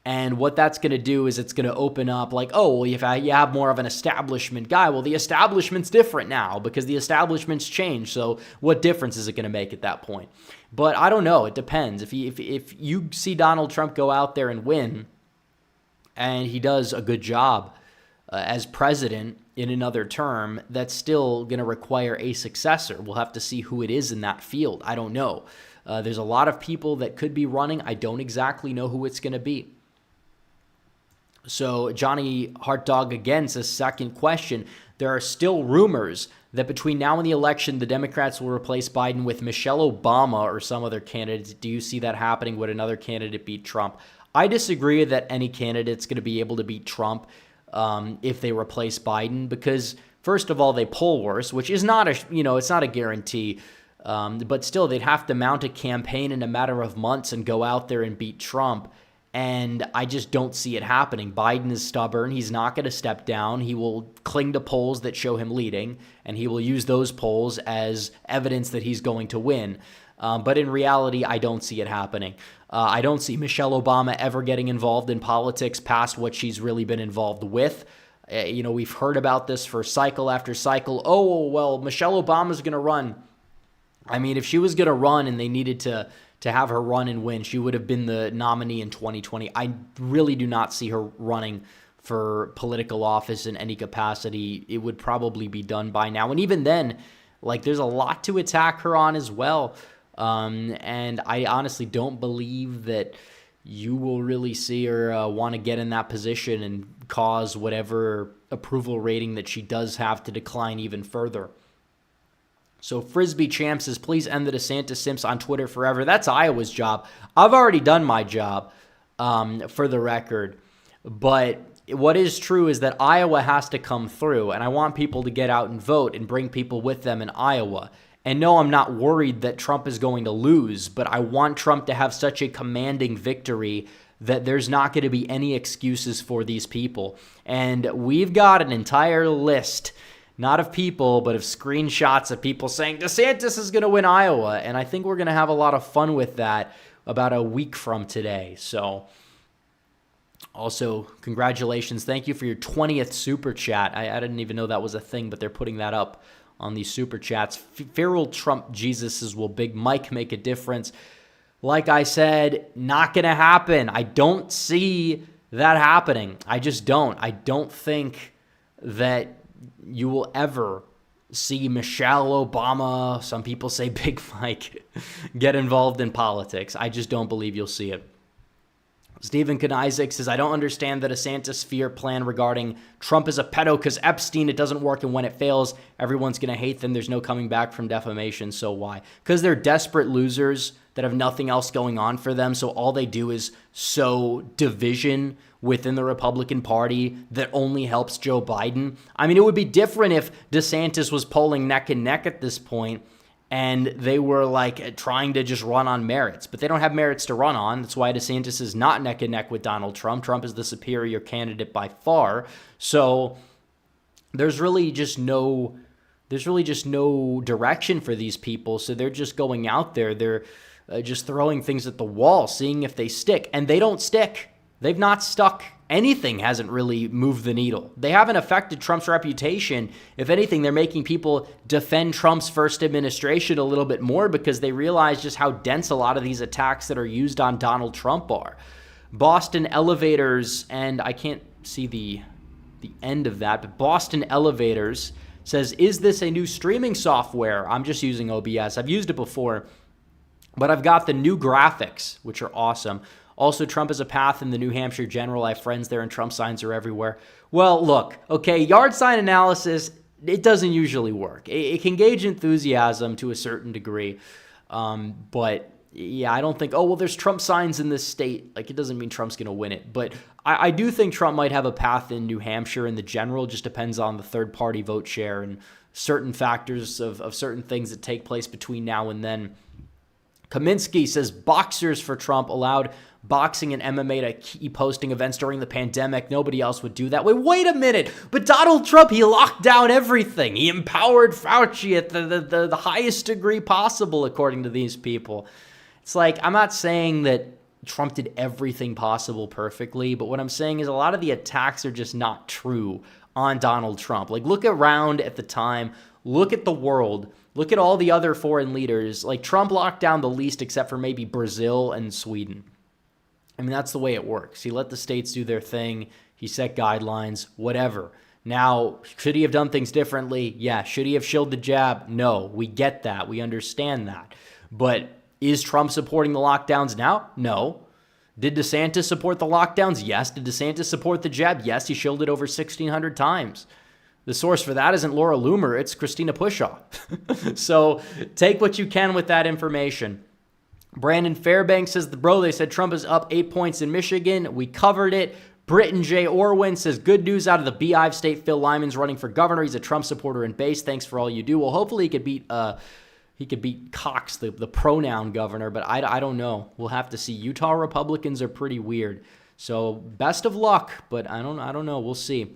And what that's going to do is it's going to open up like, oh, well, if you have more of an establishment guy, well, the establishment's different now because the establishment's changed. So what difference is it going to make at that point? But I don't know. It depends. If you see Donald Trump go out there and win, and he does a good job as president in another term, that's still going to require a successor. We'll have to see who it is in that field. I don't know. There's a lot of people that could be running. I don't exactly know who it's going to be. So Johnny Heartdog again says, second question, there are still rumors that between now and the election, the Democrats will replace Biden with Michelle Obama or some other candidate. Do you see that happening? Would another candidate beat Trump? I disagree that any candidate's going to be able to beat Trump if they replace Biden, because first of all, they poll worse, which is not it's not a guarantee. But still, they'd have to mount a campaign in a matter of months and go out there and beat Trump. And I just don't see it happening. Biden is stubborn. He's not going to step down. He will cling to polls that show him leading, and he will use those polls as evidence that he's going to win. But in reality, I don't see it happening. I don't see Michelle Obama ever getting involved in politics past what she's really been involved with. We've heard about this for cycle after cycle. Oh, well, Michelle Obama's going to run. I mean, if she was going to run and they needed to have her run and win, she would have been the nominee in 2020. I really do not see her running for political office in any capacity. It would probably be done by now. And even then, there's a lot to attack her on as well. And I honestly don't believe that you will really see her want to get in that position and cause whatever approval rating that she does have to decline even further. So Frisbee Champ says, please end the DeSantis Simps on Twitter forever. That's Iowa's job. I've already done my job, for the record. But what is true is that Iowa has to come through, and I want people to get out and vote and bring people with them in Iowa. And no, I'm not worried that Trump is going to lose, but I want Trump to have such a commanding victory that there's not going to be any excuses for these people. And we've got an entire list, not of people, but of screenshots of people saying DeSantis is going to win Iowa. And I think we're going to have a lot of fun with that about a week from today. So also, congratulations. Thank you for your 20th super chat. I didn't even know that was a thing, but they're putting that up on these super chats. Feral Trump Jesuses, will Big Mike make a difference? Like I said, not going to happen. I don't see that happening. I just don't. I don't think that you will ever see Michelle Obama, some people say Big Mike, get involved in politics. I just don't believe you'll see it. Stephen Knizik says, I don't understand the DeSantis fear plan regarding Trump is a pedo because Epstein, it doesn't work, and when it fails, everyone's going to hate them. There's no coming back from defamation, so why? Because they're desperate losers that have nothing else going on for them, so all they do is sow division within the Republican Party that only helps Joe Biden. I mean, it would be different if DeSantis was polling neck and neck at this point, and they were like trying to just run on merits, but they don't have merits to run on. That's why DeSantis is not neck and neck with Donald Trump. Trump is the superior candidate by far. So there's really just no direction for these people. So they're just going out there. They're just throwing things at the wall, seeing if they stick, and they don't stick. They've not stuck. Anything hasn't really moved the needle. They haven't affected Trump's reputation. If anything, they're making people defend Trump's first administration a little bit more because they realize just how dense a lot of these attacks that are used on Donald Trump are. Boston Elevators, and I can't see the end of that, but Boston Elevators says, is this a new streaming software? I'm just using OBS. I've used it before, but I've got the new graphics, which are awesome. Also, Trump is a path in the New Hampshire General. I have friends there, and Trump signs are everywhere. Well, look, okay, yard sign analysis, it doesn't usually work. It can gauge enthusiasm to a certain degree, but yeah, I don't think, oh, well, there's Trump signs in this state. Like, it doesn't mean Trump's going to win it. But I do think Trump might have a path in New Hampshire in the general. It just depends on the third-party vote share and certain factors of certain things that take place between now and then. Kaminsky says, boxers for Trump allowed boxing and MMA to keep hosting events during the pandemic. Nobody else would do that. Wait a minute. But Donald Trump, he locked down everything. He empowered Fauci at the highest degree possible, according to these people. It's like, I'm not saying that Trump did everything possible perfectly, but what I'm saying is a lot of the attacks are just not true on Donald Trump. Like, look around at the time. Look at the world. Look at all the other foreign leaders. Like, Trump locked down the least except for maybe Brazil and Sweden. I mean, that's the way it works. He let the states do their thing. He set guidelines, whatever. Now, should he have done things differently? Yeah. Should he have shilled the jab? No. We get that. We understand that. But is Trump supporting the lockdowns now? No. Did DeSantis support the lockdowns? Yes. Did DeSantis support the jab? Yes. He shilled it over 1,600 times. The source for that isn't Laura Loomer. It's Christina Pushaw. So take what you can with that information. Brandon Fairbanks says, they said Trump is up 8 points in Michigan. We covered it. Britton J. Orwin says, good news out of the Beehive State. Phil Lyman's running for governor. He's a Trump supporter in base. Thanks for all you do. Well, hopefully he could beat Cox, the pronoun governor, but I don't know. We'll have to see. Utah Republicans are pretty weird. So best of luck, but I don't know. We'll see.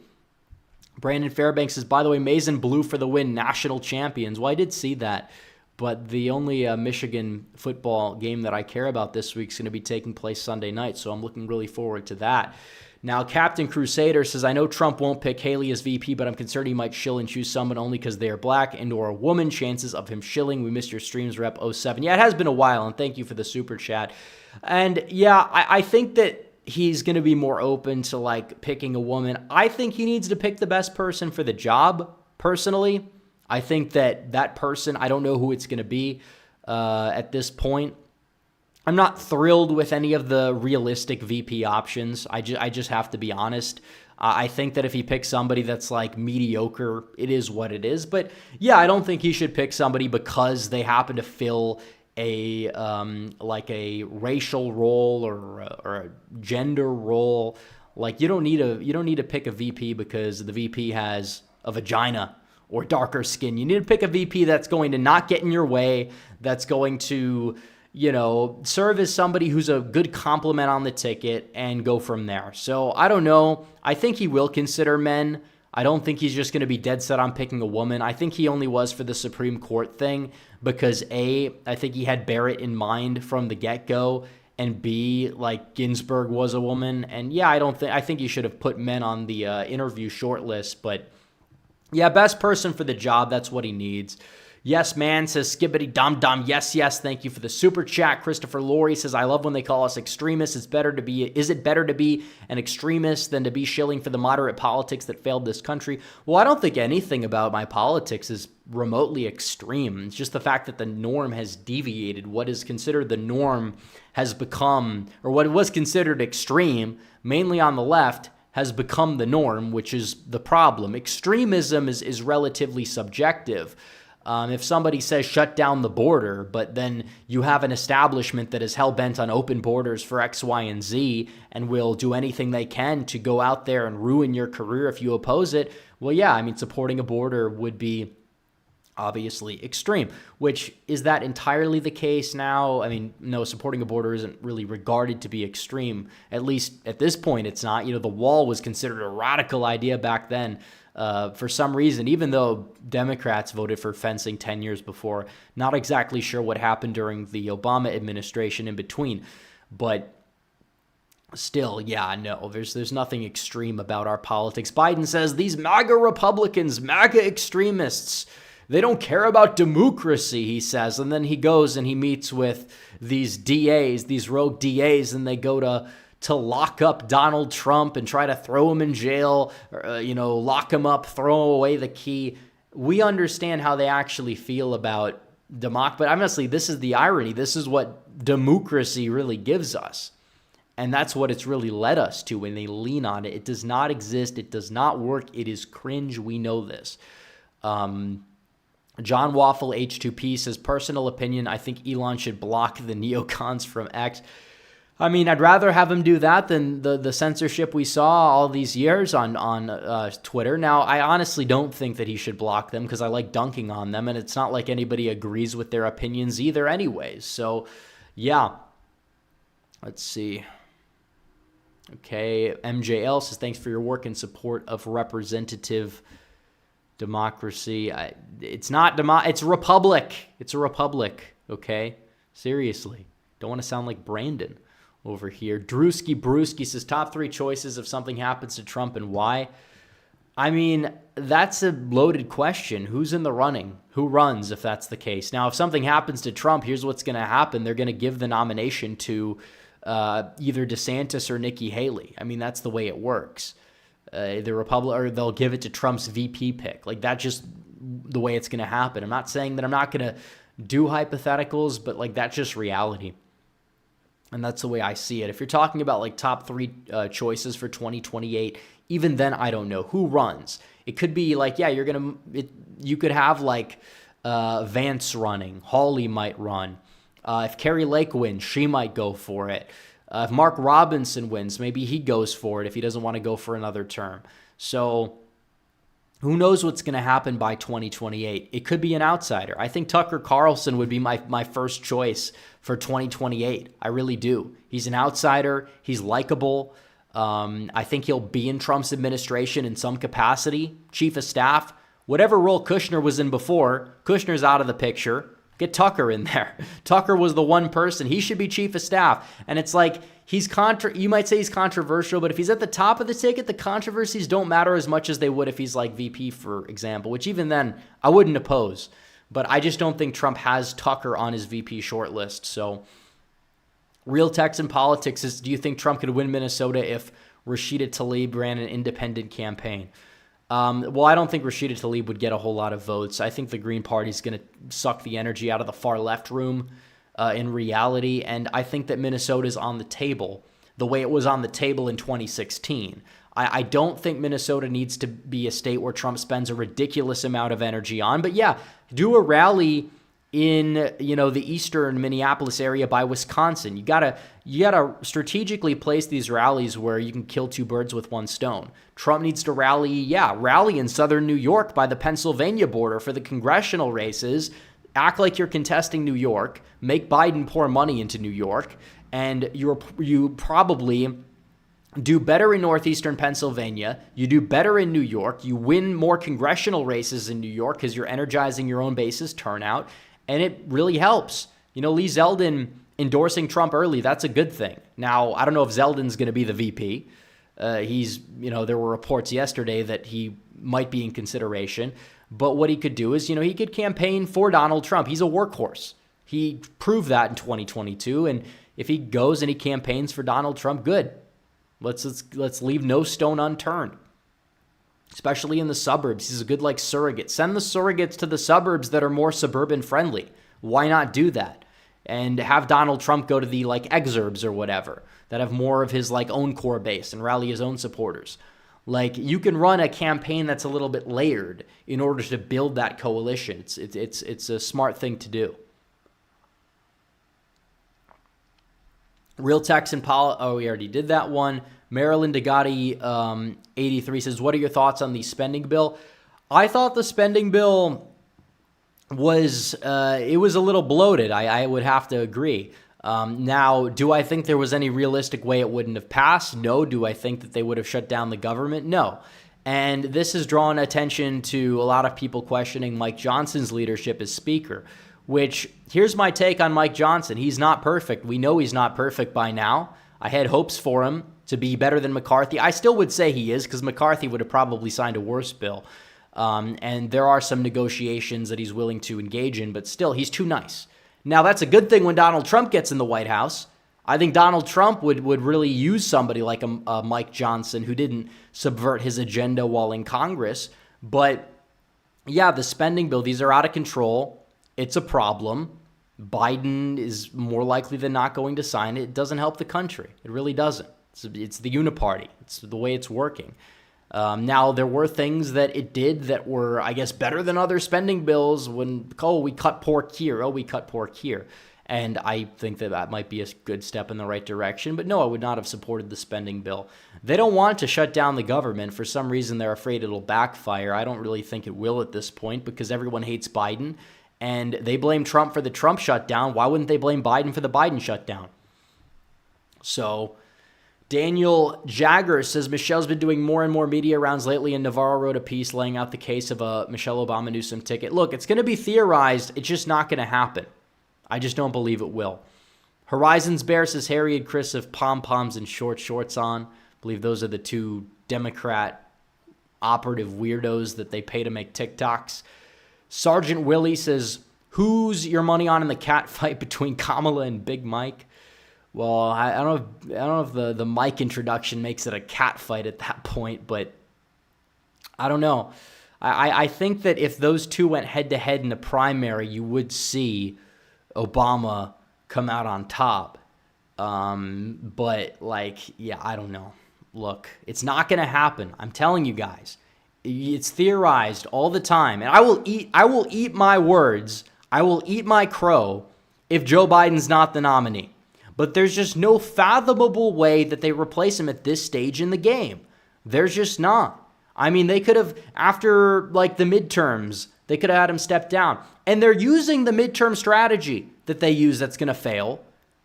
Brandon Fairbanks says, by the way, Maize and Blue for the win, national champions. Well, I did see that. But the only Michigan football game that I care about this week is going to be taking place Sunday night, so I'm looking really forward to that. Now, Captain Crusader says, I know Trump won't pick Haley as VP, but I'm concerned he might shill and choose someone only because they are black and or a woman. Chances of him shilling. We missed your streams, Rep 07. Yeah, it has been a while, and thank you for the super chat. And yeah, I think that he's going to be more open to like picking a woman. I think he needs to pick the best person for the job, personally. I think that person, I don't know who it's going to be at this point. I'm not thrilled with any of the realistic VP options. I just have to be honest. I think that if he picks somebody that's like mediocre, it is what it is. But yeah, I don't think he should pick somebody because they happen to fill a like a racial role or a gender role. Like you don't need to pick a VP because the VP has a vagina or darker skin. You need to pick a VP that's going to not get in your way, that's going to, serve as somebody who's a good complement on the ticket and go from there. So I don't know. I think he will consider men. I don't think he's just going to be dead set on picking a woman. I think he only was for the Supreme Court thing because I think he had Barrett in mind from the get-go, and B, like Ginsburg was a woman. And yeah, I think he should have put men on the interview shortlist, but yeah, best person for the job. That's what he needs. Yes, man, says Skibbity Dum Dum. Yes, yes. Thank you for the super chat. Christopher Laurie says, I love when they call us extremists. Is it better to be an extremist than to be shilling for the moderate politics that failed this country? Well, I don't think anything about my politics is remotely extreme. It's just the fact that the norm has deviated. What is considered the norm has become, or what was considered extreme, mainly on the left, has become the norm, which is the problem. Extremism is relatively subjective. If somebody says shut down the border, but then you have an establishment that is hell-bent on open borders for X, Y, and Z and will do anything they can to go out there and ruin your career if you oppose it, well, yeah, I mean, supporting a border would be obviously extreme. Which, is that entirely the case now? I mean, no, supporting a border isn't really regarded to be extreme. At least at this point, it's not. The wall was considered a radical idea back then. For some reason, even though Democrats voted for fencing 10 years before. Not exactly sure what happened during the Obama administration in between. But still, yeah, no, there's nothing extreme about our politics. Biden says these MAGA Republicans, MAGA extremists, they don't care about democracy, he says. And then he goes and he meets with these DAs, these rogue DAs, and they go to lock up Donald Trump and try to throw him in jail, or, lock him up, throw away the key. We understand how they actually feel about democracy. But honestly, this is the irony. This is what democracy really gives us. And that's what it's really led us to when they lean on it. It does not exist. It does not work. It is cringe. We know this. John Waffle H2P says, personal opinion, I think Elon should block the neocons from X. I mean, I'd rather have him do that than the censorship we saw all these years on Twitter. Now, I honestly don't think that he should block them because I like dunking on them, and it's not like anybody agrees with their opinions either anyways. So, yeah. Let's see. Okay, MJL says, thanks for your work in support of representative democracy. It's not it's a republic. It's a republic, okay? Seriously. Don't want to sound like Brandon over here. Drewski Brewski says, top 3 choices if something happens to Trump and why? I mean, that's a loaded question. Who's in the running? Who runs if that's the case? Now, if something happens to Trump, here's what's going to happen. They're going to give the nomination to either Desantis or Nikki Haley. I mean, that's the way it works. Or they'll give it to Trump's VP pick. Like, that's just the way it's going to happen. I'm not saying that I'm not going to do hypotheticals, but like that's just reality. And that's the way I see it. If you're talking about like top 3 choices for 2028, even then I don't know who runs. It could be like, yeah, you could have like Vance running. Hawley might run. If Carrie Lake wins, she might go for it. If Mark Robinson wins, maybe he goes for it if he doesn't want to go for another term. So who knows what's going to happen by 2028? It could be an outsider. I think Tucker Carlson would be my first choice for 2028. I really do. He's an outsider. He's likable. I think he'll be in Trump's administration in some capacity, chief of staff, whatever role Kushner was in before. Kushner's out of the picture. Get Tucker in there. Tucker was the one person. He should be chief of staff. And it's like, you might say he's controversial, but if he's at the top of the ticket, the controversies don't matter as much as they would if he's like VP, for example, which even then I wouldn't oppose. But I just don't think Trump has Tucker on his VP shortlist. So real Texan politics is, do you think Trump could win Minnesota if Rashida Tlaib ran an independent campaign? Well, I don't think Rashida Tlaib would get a whole lot of votes. I think the Green Party is going to suck the energy out of the far left room in reality. And I think that Minnesota is on the table the way it was on the table in 2016. I don't think Minnesota needs to be a state where Trump spends a ridiculous amount of energy on. But yeah, do a rally in, the eastern Minneapolis area by Wisconsin. You gotta strategically place these rallies where you can kill two birds with one stone. Trump needs to rally in southern New York by the Pennsylvania border for the congressional races. Act like you're contesting New York. Make Biden pour money into New York, and you probably do better in northeastern Pennsylvania. You do better in New York. You win more congressional races in New York because you're energizing your own base's turnout, and it really helps. Lee Zeldin endorsing Trump early, that's a good thing. Now, I don't know if Zeldin's going to be the VP. There were reports yesterday that he might be in consideration, but what he could do is, he could campaign for Donald Trump. He's a workhorse. He proved that in 2022, and if he goes and he campaigns for Donald Trump, good. Let's leave no stone unturned, especially in the suburbs. He's a good surrogate. Send the surrogates to the suburbs that are more suburban friendly. Why not do that? And have Donald Trump go to the exurbs or whatever that have more of his own core base and rally his own supporters. You can run a campaign that's a little bit layered in order to build that coalition. It's a smart thing to do. Real Tex and Paul. Oh, we already did that one. Marilyn Degatti 83 says, what are your thoughts on the spending bill? I thought the spending bill was a little bloated. I would have to agree. Now, do I think there was any realistic way it wouldn't have passed? No. Do I think that they would have shut down the government? No. And this has drawn attention to a lot of people questioning Mike Johnson's leadership as speaker, which, here's my take on Mike Johnson. He's not perfect. We know he's not perfect by now. I had hopes for him to be better than McCarthy. I still would say he is, because McCarthy would have probably signed a worse bill. And there are some negotiations that he's willing to engage in, but still, he's too nice. Now, that's a good thing when Donald Trump gets in the White House. I think Donald Trump would really use somebody like a Mike Johnson who didn't subvert his agenda while in Congress. But, yeah, the spending bill, these are out of control. It's a problem. Biden is more likely than not going to sign it. It doesn't help the country. It really doesn't. It's the uniparty. It's the way it's working. Now, there were things that it did that were, I guess, better than other spending bills when, we cut pork here. We cut pork here. And I think that might be a good step in the right direction. But no, I would not have supported the spending bill. They don't want to shut down the government. For some reason, they're afraid it'll backfire. I don't really think it will at this point because everyone hates Biden. And they blame Trump for the Trump shutdown. Why wouldn't they blame Biden for the Biden shutdown? So Daniel Jagger says, Michelle's been doing more and more media rounds lately, and Navarro wrote a piece laying out the case of a Michelle Obama Newsom ticket. Look, it's going to be theorized. It's just not going to happen. I just don't believe it will. Horizons Bear says, Harry and Chris have pom-poms and short shorts on. I believe those are the two Democrat operative weirdos that they pay to make TikToks. Sergeant Willie says, who's your money on in the cat fight between Kamala and Big Mike? Well, I don't know if the Mike introduction makes it a cat fight at that point, but I don't know. I think that if those two went head-to-head in the primary, you would see Obama come out on top. But, I don't know. Look, it's not going to happen. I'm telling you guys. It's theorized all the time. And I will eat my words. I will eat my crow if Joe Biden's not the nominee. But there's just no fathomable way that they replace him at this stage in the game. There's just not. I mean, they could have, after the midterms, they could have had him step down. And they're using the midterm strategy that they use that's going to fail.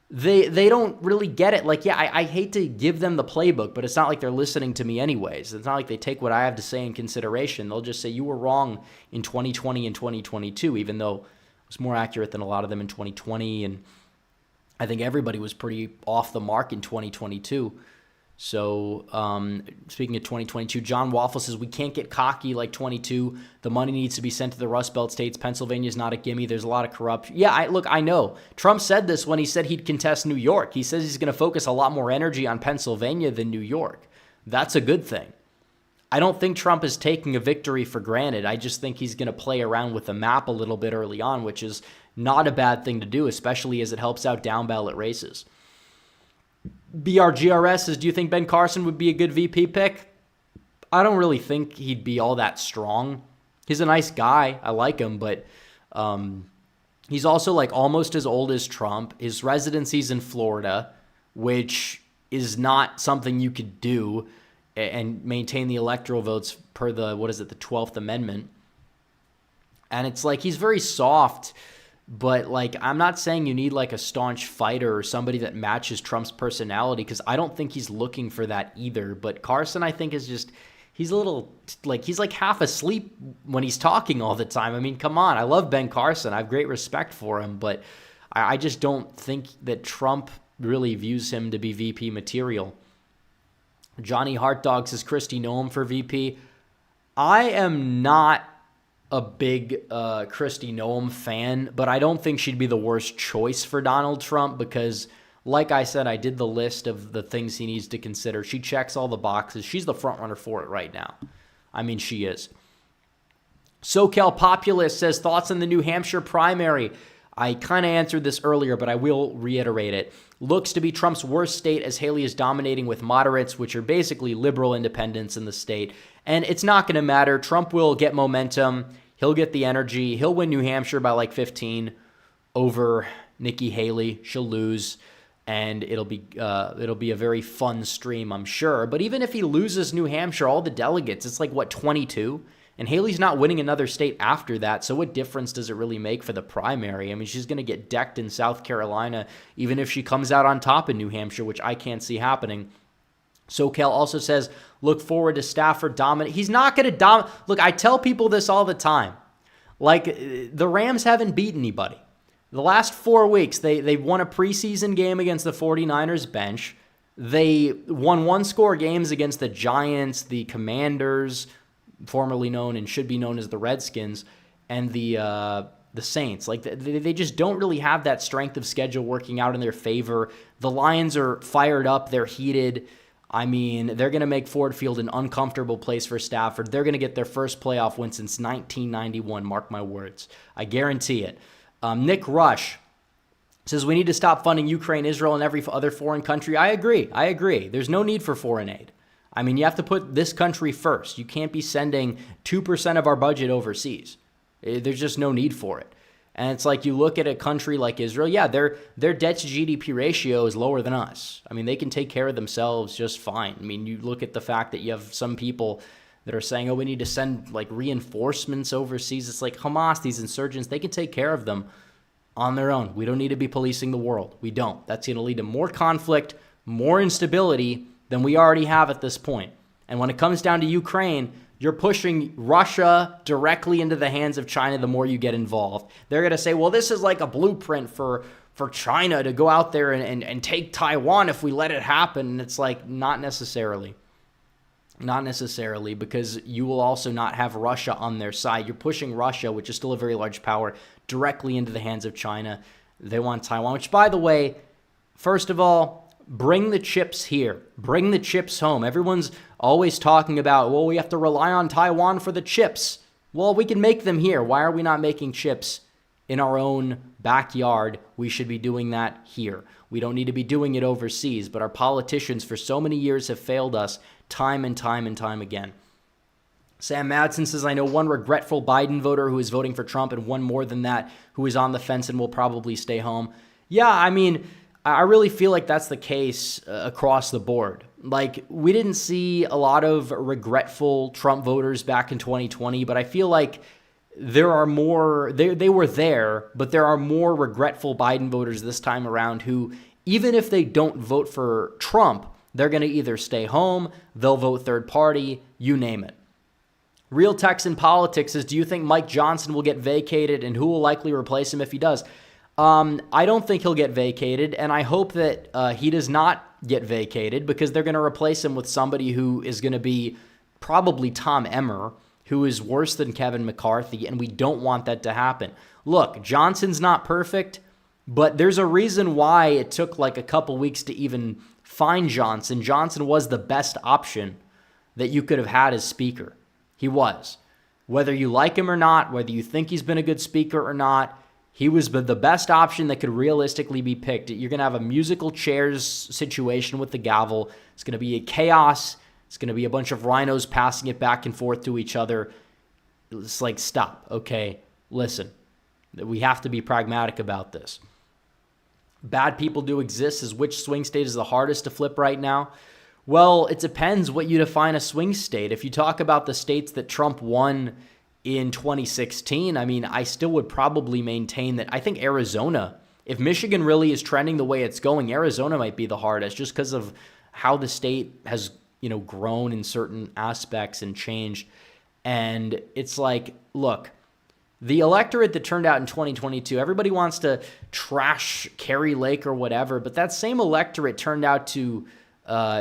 They don't really get it. I hate to give them the playbook, but it's not like they're listening to me anyways. It's not like they take what I have to say in consideration. They'll just say, you were wrong in 2020 and 2022, even though it was more accurate than a lot of them in 2020. And I think everybody was pretty off the mark in 2022. So speaking of 2022, John Waffle says, we can't get cocky like 22. The money needs to be sent to the Rust Belt states. Pennsylvania's not a gimme. There's a lot of corruption. Yeah, I know. Trump said this when he said he'd contest New York. He says he's going to focus a lot more energy on Pennsylvania than New York. That's a good thing. I don't think Trump is taking a victory for granted. I just think he's going to play around with the map a little bit early on, which is not a bad thing to do, especially as it helps out down ballot races. BRGRS says, do you think Ben Carson would be a good VP pick? I don't really think he'd be all that strong. He's a nice guy. I like him, but He's also like almost as old as Trump. His residency's in Florida, which is not something you could do and maintain the electoral votes per the 12th Amendment. And it's like he's very soft, but like I'm not saying you need like a staunch fighter or somebody that matches Trump's personality, because I don't think he's looking for that either. But Carson, I think, is just, he's a little like, he's like half asleep when he's talking all the time. I mean, come on. I love Ben Carson. I have great respect for him, but I just don't think that Trump really views him to be VP material. Johnny Heartdog says Kristi Noem for VP. I am not a big Kristi Noem fan, but I don't think she'd be the worst choice for Donald Trump because, like I said, I did the list of the things he needs to consider. She checks all the boxes. She's the front runner for it right now. I mean, she is. SoCal Populist says, thoughts on the New Hampshire primary. I kind of answered this earlier, but I will reiterate it. Looks to be Trump's worst state as Haley is dominating with moderates, which are basically liberal independents in the state. And it's not going to matter. Trump will get momentum. He'll get the energy. He'll win New Hampshire by like 15 over Nikki Haley. She'll lose, and it'll be a very fun stream, I'm sure. But even if he loses New Hampshire, all the delegates, it's like, what, 22? And Haley's not winning another state after that, so what difference does it really make for the primary? I mean, she's going to get decked in South Carolina, even if she comes out on top in New Hampshire, which I can't see happening. SoCal also says, look forward to Stafford dominate. He's not going to dominate. Look, I tell people this all the time. Like, the Rams haven't beat anybody. The last 4 weeks, they won a preseason game against the 49ers bench. They won one-score games against the Giants, the Commanders, formerly known and should be known as the Redskins, and the Saints. Like, they just don't really have that strength of schedule working out in their favor. The Lions are fired up. They're heated. I mean, they're going to make Ford Field an uncomfortable place for Stafford. They're going to get their first playoff win since 1991. Mark my words. I guarantee it. Nick Rush says we need to stop funding Ukraine, Israel, and every other foreign country. I agree. There's no need for foreign aid. I mean, you have to put this country first. You can't be sending 2% of our budget overseas. There's just no need for it. And it's like you look at a country like Israel, yeah, their debt to GDP ratio is lower than us. I mean, they can take care of themselves just fine. I mean, you look at the fact that you have some people that are saying, oh, we need to send like reinforcements overseas. It's like Hamas, these insurgents, they can take care of them on their own. We don't need to be policing the world. We don't. That's going to lead to more conflict, more instability than we already have at this point. And when it comes down to Ukraine, you're pushing Russia directly into the hands of China the more you get involved. They're going to say, well, this is like a blueprint for China to go out there and take Taiwan if we let it happen. And it's like, not necessarily. Not necessarily, because you will also not have Russia on their side. You're pushing Russia, which is still a very large power, directly into the hands of China. They want Taiwan, which, by the way, first of all, bring the chips here. Bring the chips home. Everyone's always talking about, well, we have to rely on Taiwan for the chips. Well, we can make them here. Why are we not making chips in our own backyard? We should be doing that here. We don't need to be doing it overseas, but our politicians for so many years have failed us time and time and time again. Sam Madsen says, I know one regretful Biden voter who is voting for Trump and one more than that who is on the fence and will probably stay home. Yeah, I mean, I really feel like that's the case across the board. Like, we didn't see a lot of regretful Trump voters back in 2020, but I feel like there are more, they were there, but there are more regretful Biden voters this time around who, even if they don't vote for Trump, they're going to either stay home, they'll vote third party, you name it. Real Texan Politics says, do you think Mike Johnson will get vacated and who will likely replace him if he does? I don't think he'll get vacated, and I hope that he does not get vacated because they're going to replace him with somebody who is going to be probably Tom Emmer, who is worse than Kevin McCarthy, and we don't want that to happen. Look, Johnson's not perfect, but there's a reason why it took like a couple weeks to even find Johnson. Johnson was the best option that you could have had as speaker. He was. Whether you like him or not, whether you think he's been a good speaker or not, he was the best option that could realistically be picked. You're going to have a musical chairs situation with the gavel. It's going to be a chaos. It's going to be a bunch of rhinos passing it back and forth to each other. It's like, stop. Okay, listen. We have to be pragmatic about this. Bad people do exist. Is which swing state is the hardest to flip right now? Well, it depends what you define a swing state. If you talk about the states that Trump won in 2016, I mean, I still would probably maintain that I think Arizona, if Michigan really is trending the way it's going, Arizona might be the hardest just because of how the state has, grown in certain aspects and changed. And it's like, look, the electorate that turned out in 2022, everybody wants to trash Kerry Lake or whatever, but that same electorate turned out to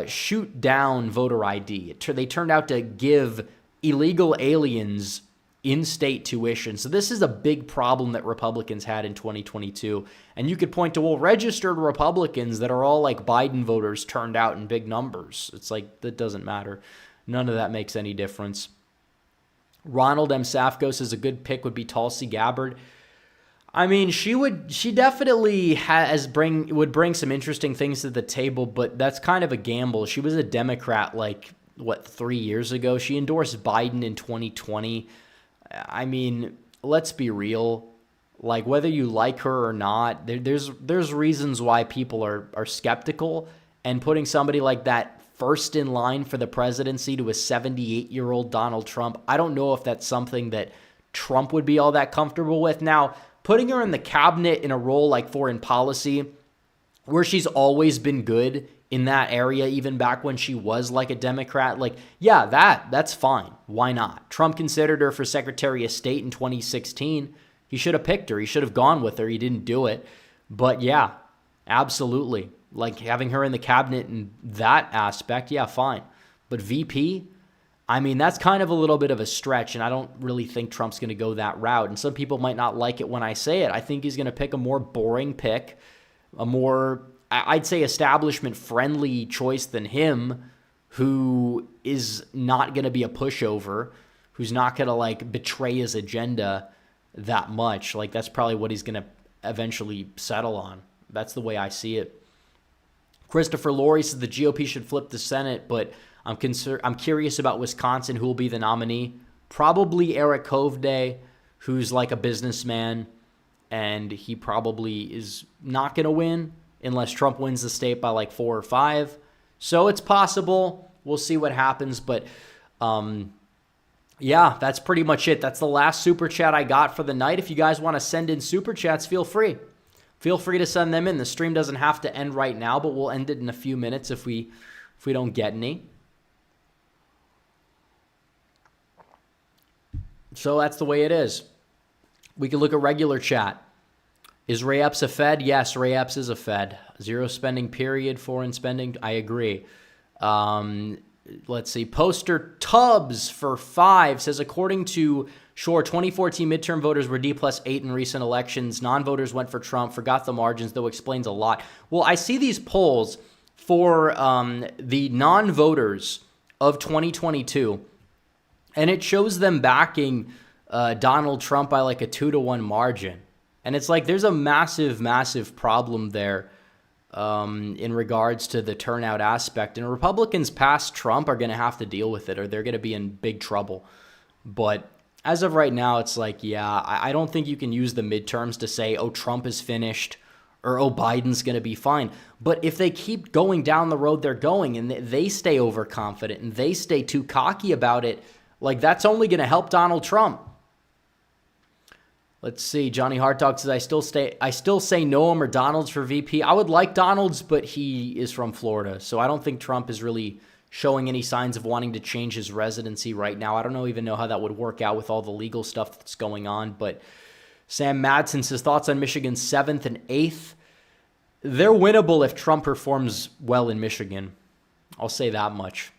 shoot down voter ID. They turned out to give illegal aliens in-state tuition. So this is a big problem that Republicans had in 2022. And you could point to, well, registered Republicans that are all like Biden voters turned out in big numbers. It's like, that doesn't matter. None of that makes any difference. Ronald M. Safko says a good pick would be Tulsi Gabbard. I mean, she definitely would bring some interesting things to the table, but that's kind of a gamble. She was a Democrat 3 years ago. She endorsed Biden in 2020. I mean, let's be real. Like, whether you like her or not, there's reasons why people are skeptical, and putting somebody like that first in line for the presidency to a 78-year-old Donald Trump, I don't know if that's something that Trump would be all that comfortable with. Now, putting her in the cabinet in a role like foreign policy, where she's always been good in that area, even back when she was like a Democrat, that's fine. Why not? Trump considered her for Secretary of State in 2016. He should have picked her. He should have gone with her. He didn't do it. But yeah, absolutely. Like, having her in the cabinet in that aspect, yeah, fine. But VP, I mean, that's kind of a little bit of a stretch, and I don't really think Trump's going to go that route. And some people might not like it when I say it. I think he's going to pick a more boring pick, a more, I'd say, establishment-friendly choice than him, who is not going to be a pushover, who's not going to, betray his agenda that much. Like, that's probably what he's going to eventually settle on. That's the way I see it. Christopher Laurie says the GOP should flip the Senate, but I'm curious about Wisconsin, who will be the nominee. Probably Eric Hovde, who's like a businessman, and he probably is not going to win unless Trump wins the state by 4 or 5. So it's possible. We'll see what happens. But yeah, that's pretty much it. That's the last super chat I got for the night. If you guys want to send in super chats, feel free. Feel free to send them in. The stream doesn't have to end right now, but we'll end it in a few minutes if we don't get any. So that's the way it is. We can look at regular chat. Is Ray Epps a Fed? Yes, Ray Epps is a Fed. Zero spending period, foreign spending. I agree. Let's see. Poster Tubbs for 5 says, according to Shore, 2014 midterm voters were D+8 in recent elections. Non-voters went for Trump, forgot the margins, though explains a lot. Well, I see these polls for the non-voters of 2022, and it shows them backing Donald Trump by a 2-to-1 margin. And it's like there's a massive, massive problem there in regards to the turnout aspect. And Republicans past Trump are going to have to deal with it, or they're going to be in big trouble. But as of right now, it's I don't think you can use the midterms to say, oh, Trump is finished, or oh, Biden's going to be fine. But if they keep going down the road they're going, and they stay overconfident, and they stay too cocky about it, that's only going to help Donald Trump. Let's see. Johnny Hartog says, I still say Noam or Donalds for VP. I would like Donalds, but he is from Florida. So I don't think Trump is really showing any signs of wanting to change his residency right now. I don't even know how that would work out with all the legal stuff that's going on. But Sam Madsen says, thoughts on Michigan's 7th and 8th? They're winnable if Trump performs well in Michigan. I'll say that much.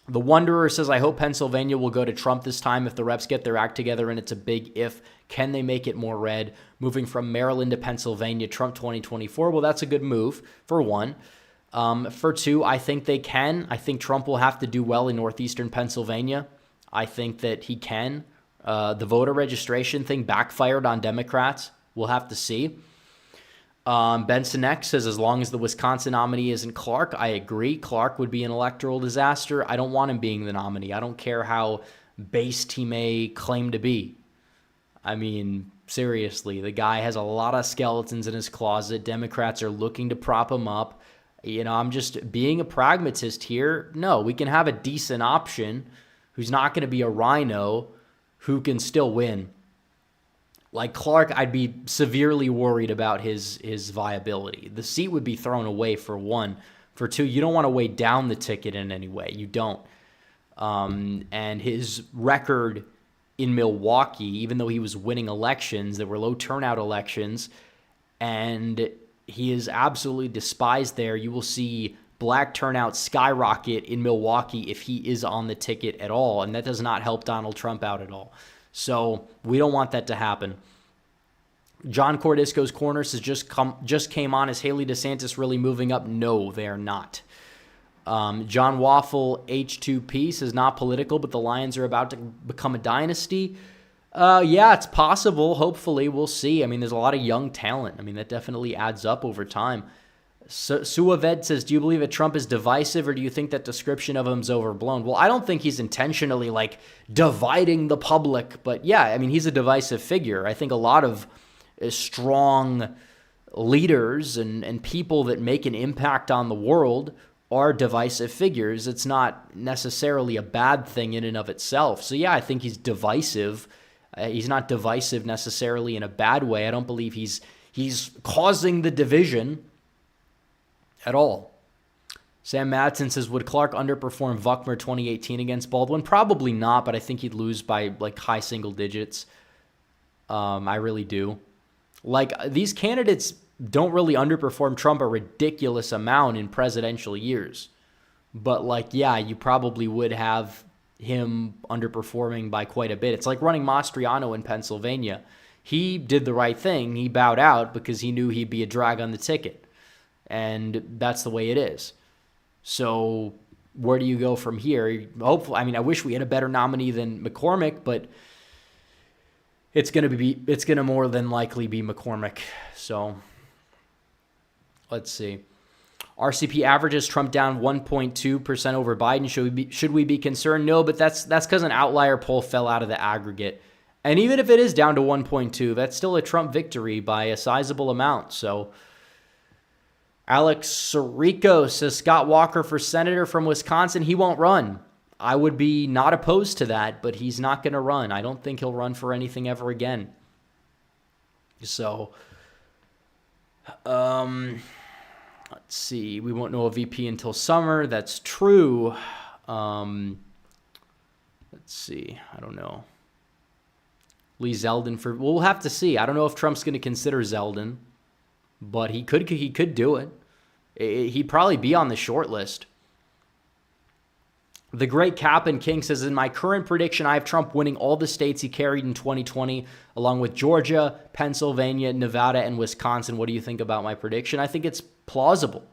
The Wanderer says, I hope Pennsylvania will go to Trump this time if the reps get their act together, and it's a big if. Can they make it more red? Moving from Maryland to Pennsylvania, Trump 2024. Well, that's a good move, for one. For two, I think they can. I think Trump will have to do well in northeastern Pennsylvania. I think that he can. The voter registration thing backfired on Democrats. We'll have to see. Benson X says, as long as the Wisconsin nominee isn't Clark, I agree. Clark would be an electoral disaster. I don't want him being the nominee. I don't care how based he may claim to be. I mean, seriously, the guy has a lot of skeletons in his closet. Democrats are looking to prop him up. I'm just being a pragmatist here. No, we can have a decent option who's not going to be a rhino who can still win. Like Clark, I'd be severely worried about his viability. The seat would be thrown away, for one. For two, you don't want to weigh down the ticket in any way. You don't. And his record in Milwaukee, even though he was winning elections, there were low turnout elections, and he is absolutely despised there. You will see black turnout skyrocket in Milwaukee if he is on the ticket at all, and that does not help Donald Trump out at all. So we don't want that to happen. John Cordisco's Corner says just came on. Is Haley DeSantis really moving up? No, they're not. John Waffle H2P says not political, but the Lions are about to become a dynasty. Yeah, it's possible. Hopefully, we'll see. I mean, there's a lot of young talent. I mean, that definitely adds up over time. Suaved says, do you believe that Trump is divisive, or do you think that description of him is overblown? Well, I don't think he's intentionally dividing the public, but yeah, I mean, he's a divisive figure. I think a lot of strong leaders and people that make an impact on the world are divisive figures. It's not necessarily a bad thing in and of itself. So yeah, I think he's divisive. He's not divisive necessarily in a bad way. I don't believe he's causing the division at all. Sam Madsen says, would Clark underperform Vuckmer 2018 against Baldwin? Probably not, but I think he'd lose by high single digits. I really do. These candidates don't really underperform Trump a ridiculous amount in presidential years. But yeah, you probably would have him underperforming by quite a bit. It's like running Mastriano in Pennsylvania. He did the right thing. He bowed out because he knew he'd be a drag on the ticket. And that's the way it is. So where do you go from here? Hopefully, I mean, I wish we had a better nominee than McCormick, but it's going to more than likely be McCormick. So let's see. RCP averages Trump down 1.2% over Biden. Should we be concerned? No, but that's because an outlier poll fell out of the aggregate. And even if it is down to 1.2, that's still a Trump victory by a sizable amount. So Alex Sirico says Scott Walker for senator from Wisconsin. He won't run. I would be not opposed to that, but he's not going to run. I don't think he'll run for anything ever again. So, let's see. We won't know a VP until summer. That's true. Let's see. I don't know. Lee Zeldin for... We'll have to see. I don't know if Trump's going to consider Zeldin, but he could do it. He'd probably be on the short list. The Great Cap and King says, in my current prediction, I have Trump winning all the states he carried in 2020, along with Georgia, Pennsylvania, Nevada, and Wisconsin. What do you think about my prediction? I think it's plausible.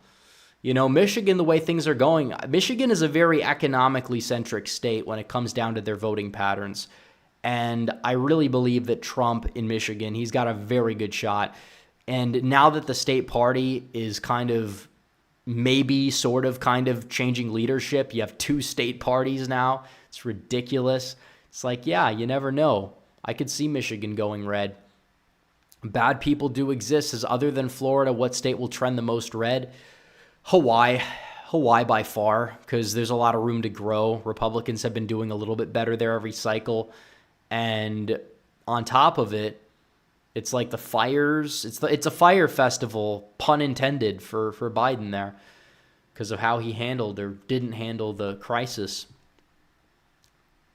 Michigan, the way things are going, Michigan is a very economically centric state when it comes down to their voting patterns. And I really believe that Trump in Michigan, he's got a very good shot. And now that the state party is kind of changing leadership, you have two state parties now. It's ridiculous. It's yeah, you never know. I could see Michigan going red. Bad people do exist. As other than Florida, what state will trend the most red? Hawaii by far, because there's a lot of room to grow. Republicans have been doing a little bit better there every cycle. And on top of it, it's like the fires. It's a fire festival, pun intended, for Biden there, because of how he handled or didn't handle the crisis.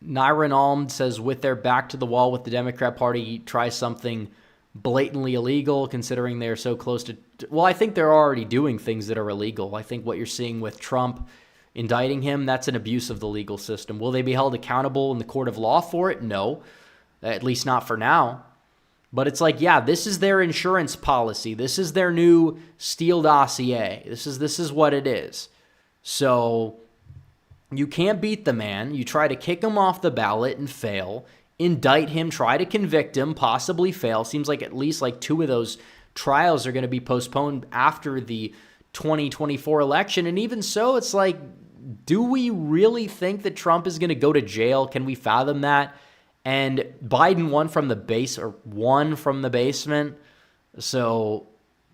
Nyron Alm says, with their back to the wall with the Democrat Party, try something blatantly illegal, considering they're so close to... Well, I think they're already doing things that are illegal. I think what you're seeing with Trump indicting him, that's an abuse of the legal system. Will they be held accountable in the court of law for it? No, at least not for now. But it's yeah, this is their insurance policy. This is their new Steele dossier. This is what it is. So you can't beat the man. You try to kick him off the ballot and fail. Indict him, try to convict him, possibly fail. Seems like at least two of those trials are going to be postponed after the 2024 election. And even so, it's do we really think that Trump is going to go to jail? Can we fathom that? And Biden won from the basement. So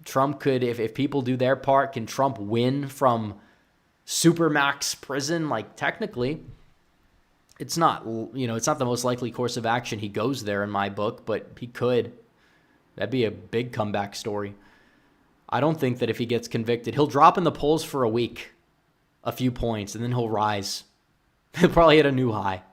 Trump could, if people do their part, can Trump win from supermax prison? Like, technically, it's not the most likely course of action he goes there in my book, but he could. That'd be a big comeback story. I don't think that if he gets convicted, he'll drop in the polls for a week, a few points, and then he'll rise. He'll probably hit a new high.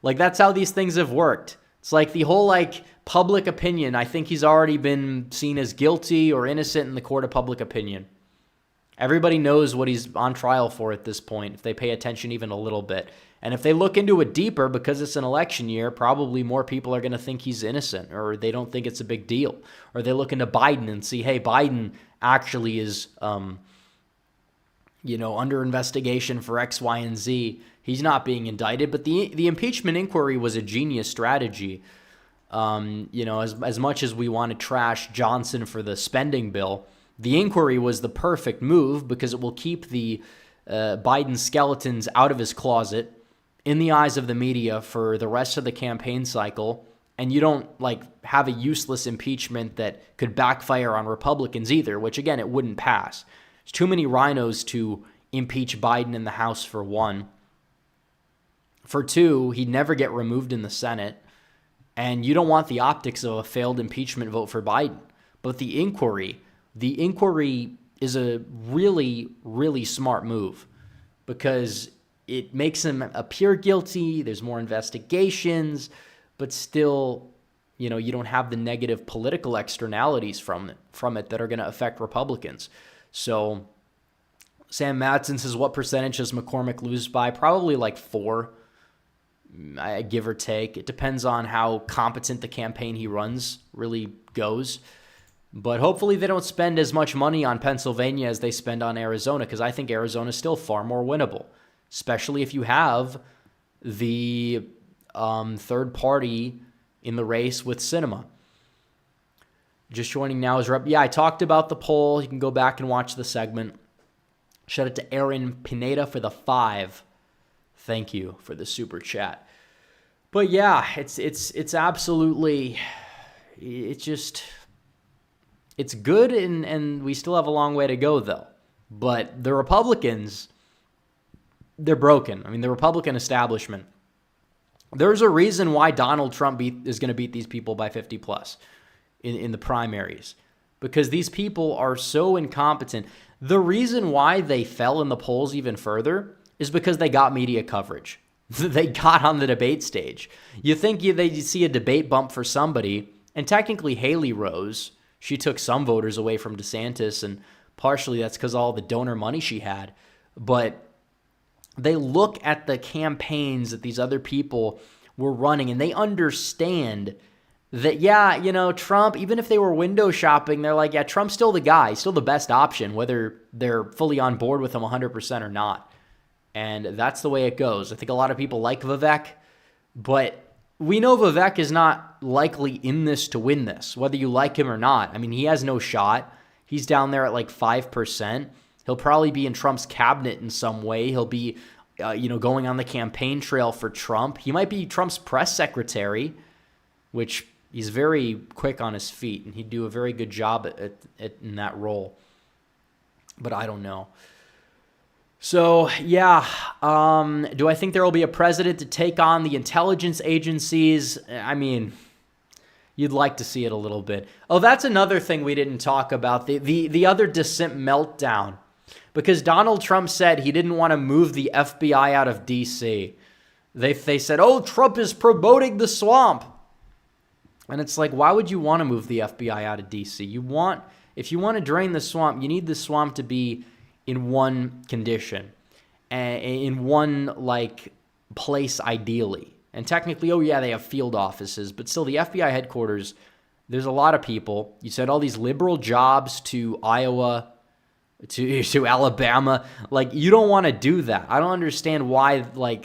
Like, that's how these things have worked. It's like the whole, like, public opinion. I think he's already been seen as guilty or innocent in the court of public opinion. Everybody knows what he's on trial for at this point, if they pay attention even a little bit. And if they look into it deeper, because it's an election year, probably more people are going to think he's innocent, or they don't think it's a big deal. Or they look into Biden and see, hey, Biden actually is, under investigation for X, Y, and Z. He's not being indicted, but the impeachment inquiry was a genius strategy. As much as we want to trash Johnson for the spending bill, the inquiry was the perfect move because it will keep the Biden skeletons out of his closet in the eyes of the media for the rest of the campaign cycle. And you don't have a useless impeachment that could backfire on Republicans either, which again, it wouldn't pass. There's too many rhinos to impeach Biden in the House, for one. For two, he'd never get removed in the Senate. And you don't want the optics of a failed impeachment vote for Biden. But the inquiry is a really, really smart move because it makes him appear guilty. There's more investigations, but still, you don't have the negative political externalities from it that are going to affect Republicans. So Sam Madsen says, what percentage does McCormick lose by? Probably like 4%. Give or take. It depends on how competent the campaign he runs really goes. But hopefully they don't spend as much money on Pennsylvania as they spend on Arizona, because I think Arizona is still far more winnable, especially if you have the third party in the race with Sinema. Just joining now is Rep. Yeah, I talked about the poll. You can go back and watch the segment. Shout out to Aaron Pineda for the 5. Thank you for the super chat. But yeah, it's absolutely, it's good, and we still have a long way to go though. But the Republicans, they're broken. I mean, the Republican establishment. There's a reason why Donald Trump is going to beat these people by 50 plus in the primaries, because these people are so incompetent. The reason why they fell in the polls even further is because they got media coverage. They got on the debate stage. You think they see a debate bump for somebody, and technically Haley rose. She took some voters away from Desantis, and partially that's because all the donor money she had. But they look at the campaigns that these other people were running, and they understand that, Trump, even if they were window shopping, they're like, yeah, Trump's still the guy, still the best option, whether they're fully on board with him 100% or not. And that's the way it goes. I think a lot of people like Vivek, but we know Vivek is not likely in this to win this, whether you like him or not. I mean, he has no shot. He's down there at 5%. He'll probably be in Trump's cabinet in some way. He'll be, going on the campaign trail for Trump. He might be Trump's press secretary, which he's very quick on his feet, and he'd do a very good job in that role. But I don't know. So, yeah, do I think there will be a president to take on the intelligence agencies? I mean, you'd like to see it a little bit. Oh, that's another thing we didn't talk about, the other dissent meltdown. Because Donald Trump said he didn't want to move the FBI out of D.C. They said, oh, Trump is promoting the swamp. And it's like, why would you want to move the FBI out of D.C.? If you want to drain the swamp, you need the swamp to be in one condition, in one place ideally. And technically, they have field offices, but still the FBI headquarters, there's a lot of people. You said all these liberal jobs to Iowa, to Alabama. You don't want to do that. I don't understand why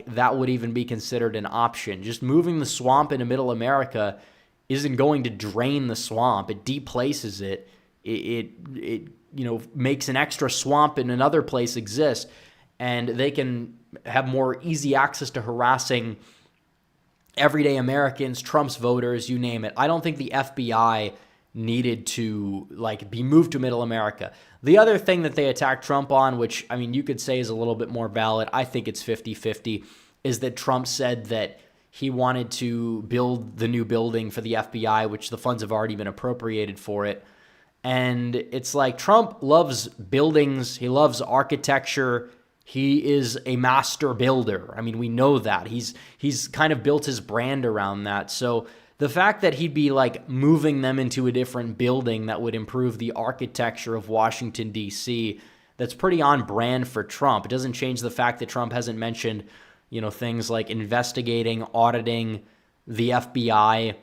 that would even be considered an option. Just moving the swamp into middle America isn't going to drain the swamp. It deplaces it. It makes an extra swamp in another place exist, and they can have more easy access to harassing, everyday Americans, Trump's voters, you name it. I don't think the FBI needed to be moved to middle America. The other thing that they attacked Trump on, which I mean you could say is a little bit more valid, I think it's 50-50, is that Trump said that he wanted to build the new building for the FBI, which the funds have already been appropriated for it. And it's like Trump loves buildings, he loves architecture. He is a master builder. I mean, we know that. He's kind of built his brand around that. So the fact that he'd be moving them into a different building that would improve the architecture of Washington, D.C., that's pretty on brand for Trump. It doesn't change the fact that Trump hasn't mentioned, things like investigating, auditing the FBI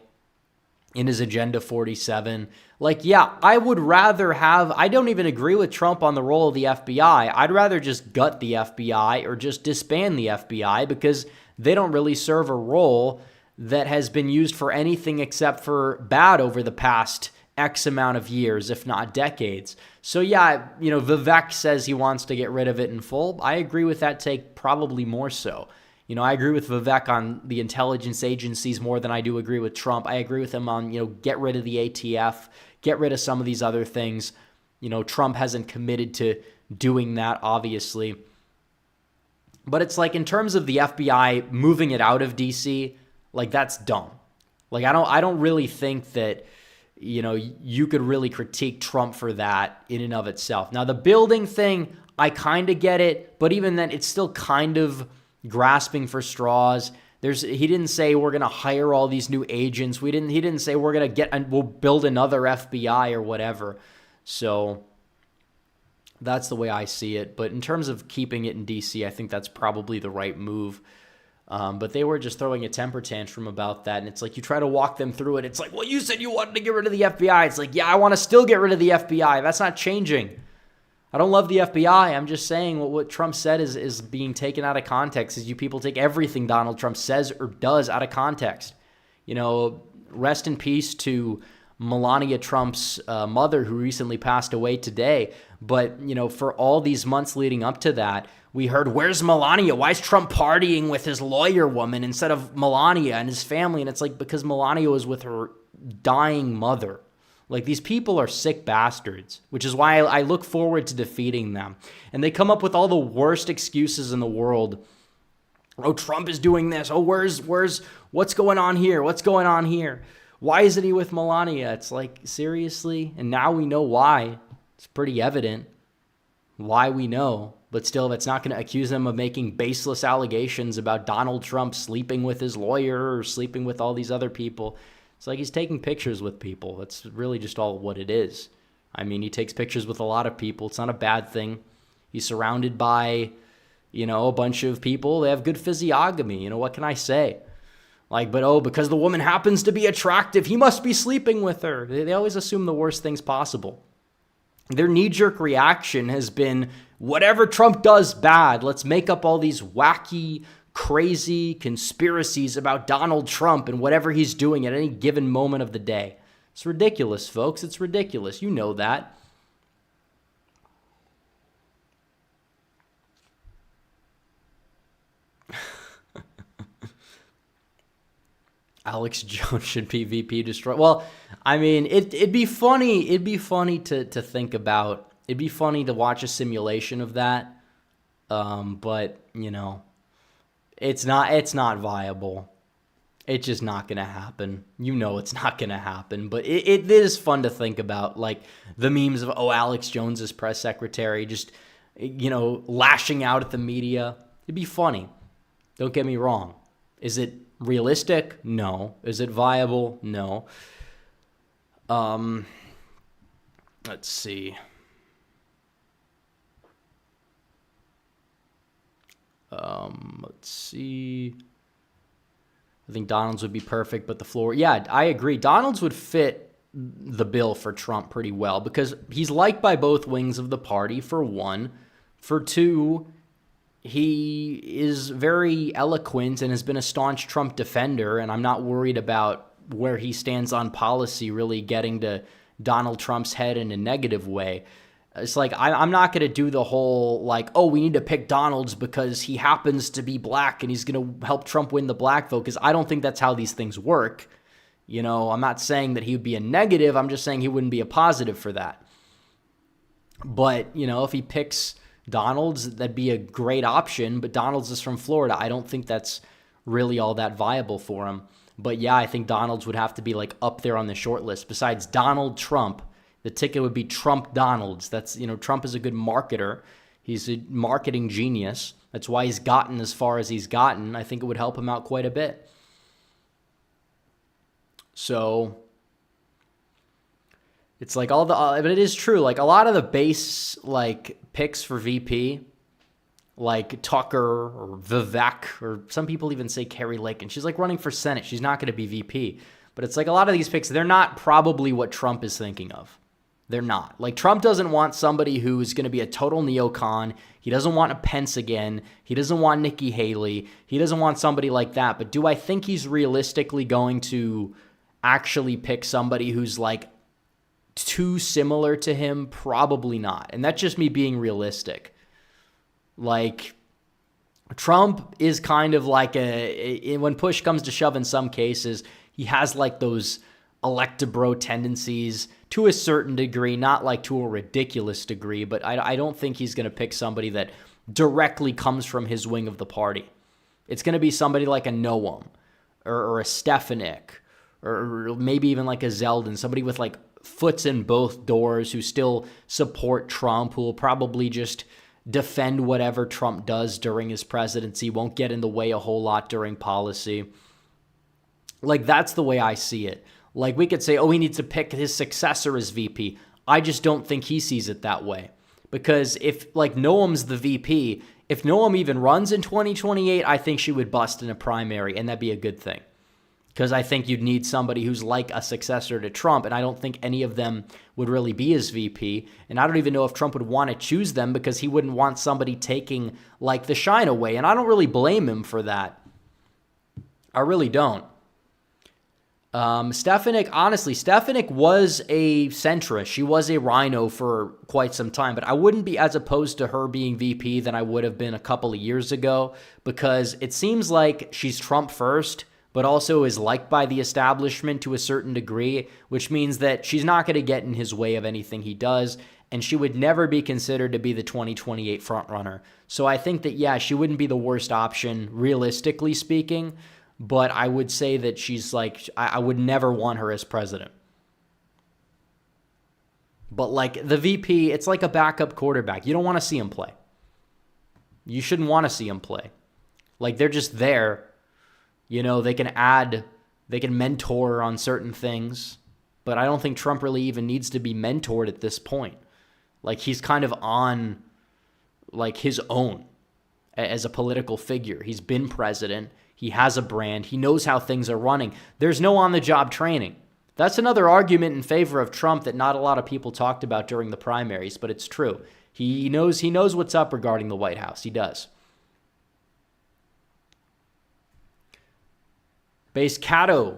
in his Agenda 47. I would rather I don't even agree with Trump on the role of the FBI. I'd rather just gut the FBI or just disband the FBI because they don't really serve a role that has been used for anything except for bad over the past X amount of years, if not decades. So yeah, Vivek says he wants to get rid of it in full. I agree with that take probably more so. I agree with Vivek on the intelligence agencies more than I do agree with Trump. I agree with him on, get rid of the ATF, get rid of some of these other things. Trump hasn't committed to doing that, obviously. But it's in terms of the FBI moving it out of DC, that's dumb. I don't really think that, you could really critique Trump for that in and of itself. Now, the building thing, I kind of get it, but even then, it's still kind of grasping for straws. He didn't say we're going to hire all these new agents. He didn't say we'll build another FBI or whatever. So that's the way I see it. But in terms of keeping it in DC, I think that's probably the right move. But they were just throwing a temper tantrum about that. And it's you try to walk them through it. It's well, you said you wanted to get rid of the FBI. It's yeah, I want to still get rid of the FBI. That's not changing. I don't love the FBI. I'm just saying what Trump said is being taken out of context. Is you people take everything Donald Trump says or does out of context. Rest in peace to Melania Trump's mother, who recently passed away today. But, for all these months leading up to that, we heard, where's Melania? Why is Trump partying with his lawyer woman instead of Melania and his family? And it's because Melania was with her dying mother. These people are sick bastards, which is why I look forward to defeating them. And they come up with all the worst excuses in the world. Oh, Trump is doing this. Oh, what's going on here? What's going on here? Why isn't he with Melania? It's seriously? And now we know why. It's pretty evident why we know. But still, that's not going to accuse them of making baseless allegations about Donald Trump sleeping with his lawyer or sleeping with all these other people. It's he's taking pictures with people. That's really just all what it is. I mean, he takes pictures with a lot of people. It's not a bad thing. He's surrounded by, a bunch of people. They have good physiognomy. What can I say? Because the woman happens to be attractive, he must be sleeping with her. They always assume the worst things possible. Their knee-jerk reaction has been, whatever Trump does bad, let's make up all these wacky, crazy conspiracies about Donald Trump and whatever he's doing at any given moment of the day. It's ridiculous, folks. It's ridiculous. You know that. Alex Jones should be VP destroy. Well, I mean, it'd be funny. It'd be funny to think about. It'd be funny to watch a simulation of that. But it's not viable. It's just not going to happen. It's not going to happen. But it is fun to think about, the memes of, Alex Jones's press secretary just, lashing out at the media. It'd be funny. Don't get me wrong. Is it realistic? No. Is it viable? No. Let's see. Let's see. I think Donald's would be perfect, but the floor. Yeah, I agree. Donald's would fit the bill for Trump pretty well because he's liked by both wings of the party, for one. For two, he is very eloquent and has been a staunch Trump defender, and I'm not worried about where he stands on policy really getting to Donald Trump's head in a negative way. It's like, I'm not going to do the whole, like, oh, we need to pick Donalds because he happens to be black and he's going to help Trump win the black vote, because I don't think that's how these things work. I'm not saying that he would be a negative. I'm just saying he wouldn't be a positive for that. But, if he picks Donalds, that'd be a great option. But Donalds is from Florida. I don't think that's really all that viable for him. But yeah, I think Donalds would have to be like up there on the short list. Besides Donald Trump, the ticket would be Trump Donalds. That's, Trump is a good marketer. He's a marketing genius. That's why he's gotten as far as he's gotten. I think it would help him out quite a bit. So it's like but it is true. Like a lot of the base like picks for VP, like Tucker or Vivek, or some people even say Carrie Lake, and she's like running for Senate. She's not going to be VP. But it's like a lot of these picks, they're not probably what Trump is thinking of. They're not. Like Trump doesn't want somebody who's going to be a total neocon. He doesn't want a Pence again. He doesn't want Nikki Haley. He doesn't want somebody like that. But do I think he's realistically going to actually pick somebody who's like too similar to him? Probably not. And that's just me being realistic. Like Trump is kind of like when push comes to shove in some cases, he has like those electabro tendencies to a certain degree, not like to a ridiculous degree, but I don't think he's going to pick somebody that directly comes from his wing of the party. It's going to be somebody like a Noam or a Stefanik or maybe even like a Zeldin, somebody with like foots in both doors who still support Trump, who will probably just defend whatever Trump does during his presidency, won't get in the way a whole lot during policy. Like, that's the way I see it. Like, we could say, oh, he needs to pick his successor as VP. I just don't think he sees it that way. Because if, like, Noam's the VP, if Noam even runs in 2028, I think she would bust in a primary, and that'd be a good thing. Because I think you'd need somebody who's like a successor to Trump, and I don't think any of them would really be his VP. And I don't even know if Trump would want to choose them, because he wouldn't want somebody taking, like, the shine away. And I don't really blame him for that. I really don't. Stefanik, honestly, Stefanik was a centrist. She was a rhino for quite some time, but I wouldn't be as opposed to her being VP than I would have been a couple of years ago, because it seems like she's Trump first, but also is liked by the establishment to a certain degree, which means that she's not going to get in his way of anything he does, and she would never be considered to be the 2028 frontrunner. So I think that, yeah, she wouldn't be the worst option, realistically speaking, but I would say that she's like, I would never want her as president. But like the VP, it's like a backup quarterback. You don't want to see him play. You shouldn't want to see him play. Like, they're just there. They can mentor on certain things, but I don't think Trump really even needs to be mentored at this point. Like, he's kind of on like his own as a political figure. He's been president. He has a brand. He knows how things are running. There's no on-the-job training. That's another argument in favor of Trump that not a lot of people talked about during the primaries, but it's true. He knows what's up regarding the White House. He does. Base Cato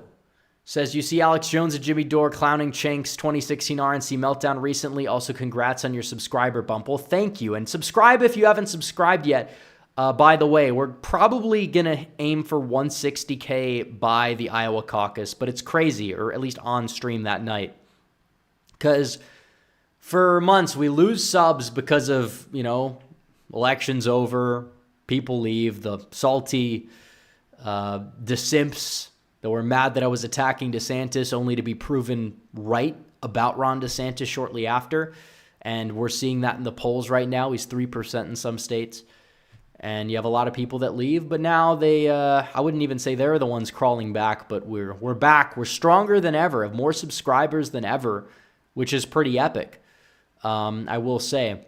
says, you see Alex Jones and Jimmy Dore clowning Cenk's 2016 RNC meltdown recently. Also, congrats on your subscriber bump. Well, thank you. And subscribe if you haven't subscribed yet. By the way, we're probably going to aim for 160K by the Iowa caucus, but it's crazy, or at least on stream that night. Because for months, we lose subs because of, elections over, people leave, the salty DeSimps that were mad that I was attacking DeSantis only to be proven right about Ron DeSantis shortly after. And we're seeing that in the polls right now. He's 3% in some states. And you have a lot of people that leave, but now they, I wouldn't even say they're the ones crawling back, but we're back. We're stronger than ever, have more subscribers than ever, which is pretty epic, I will say.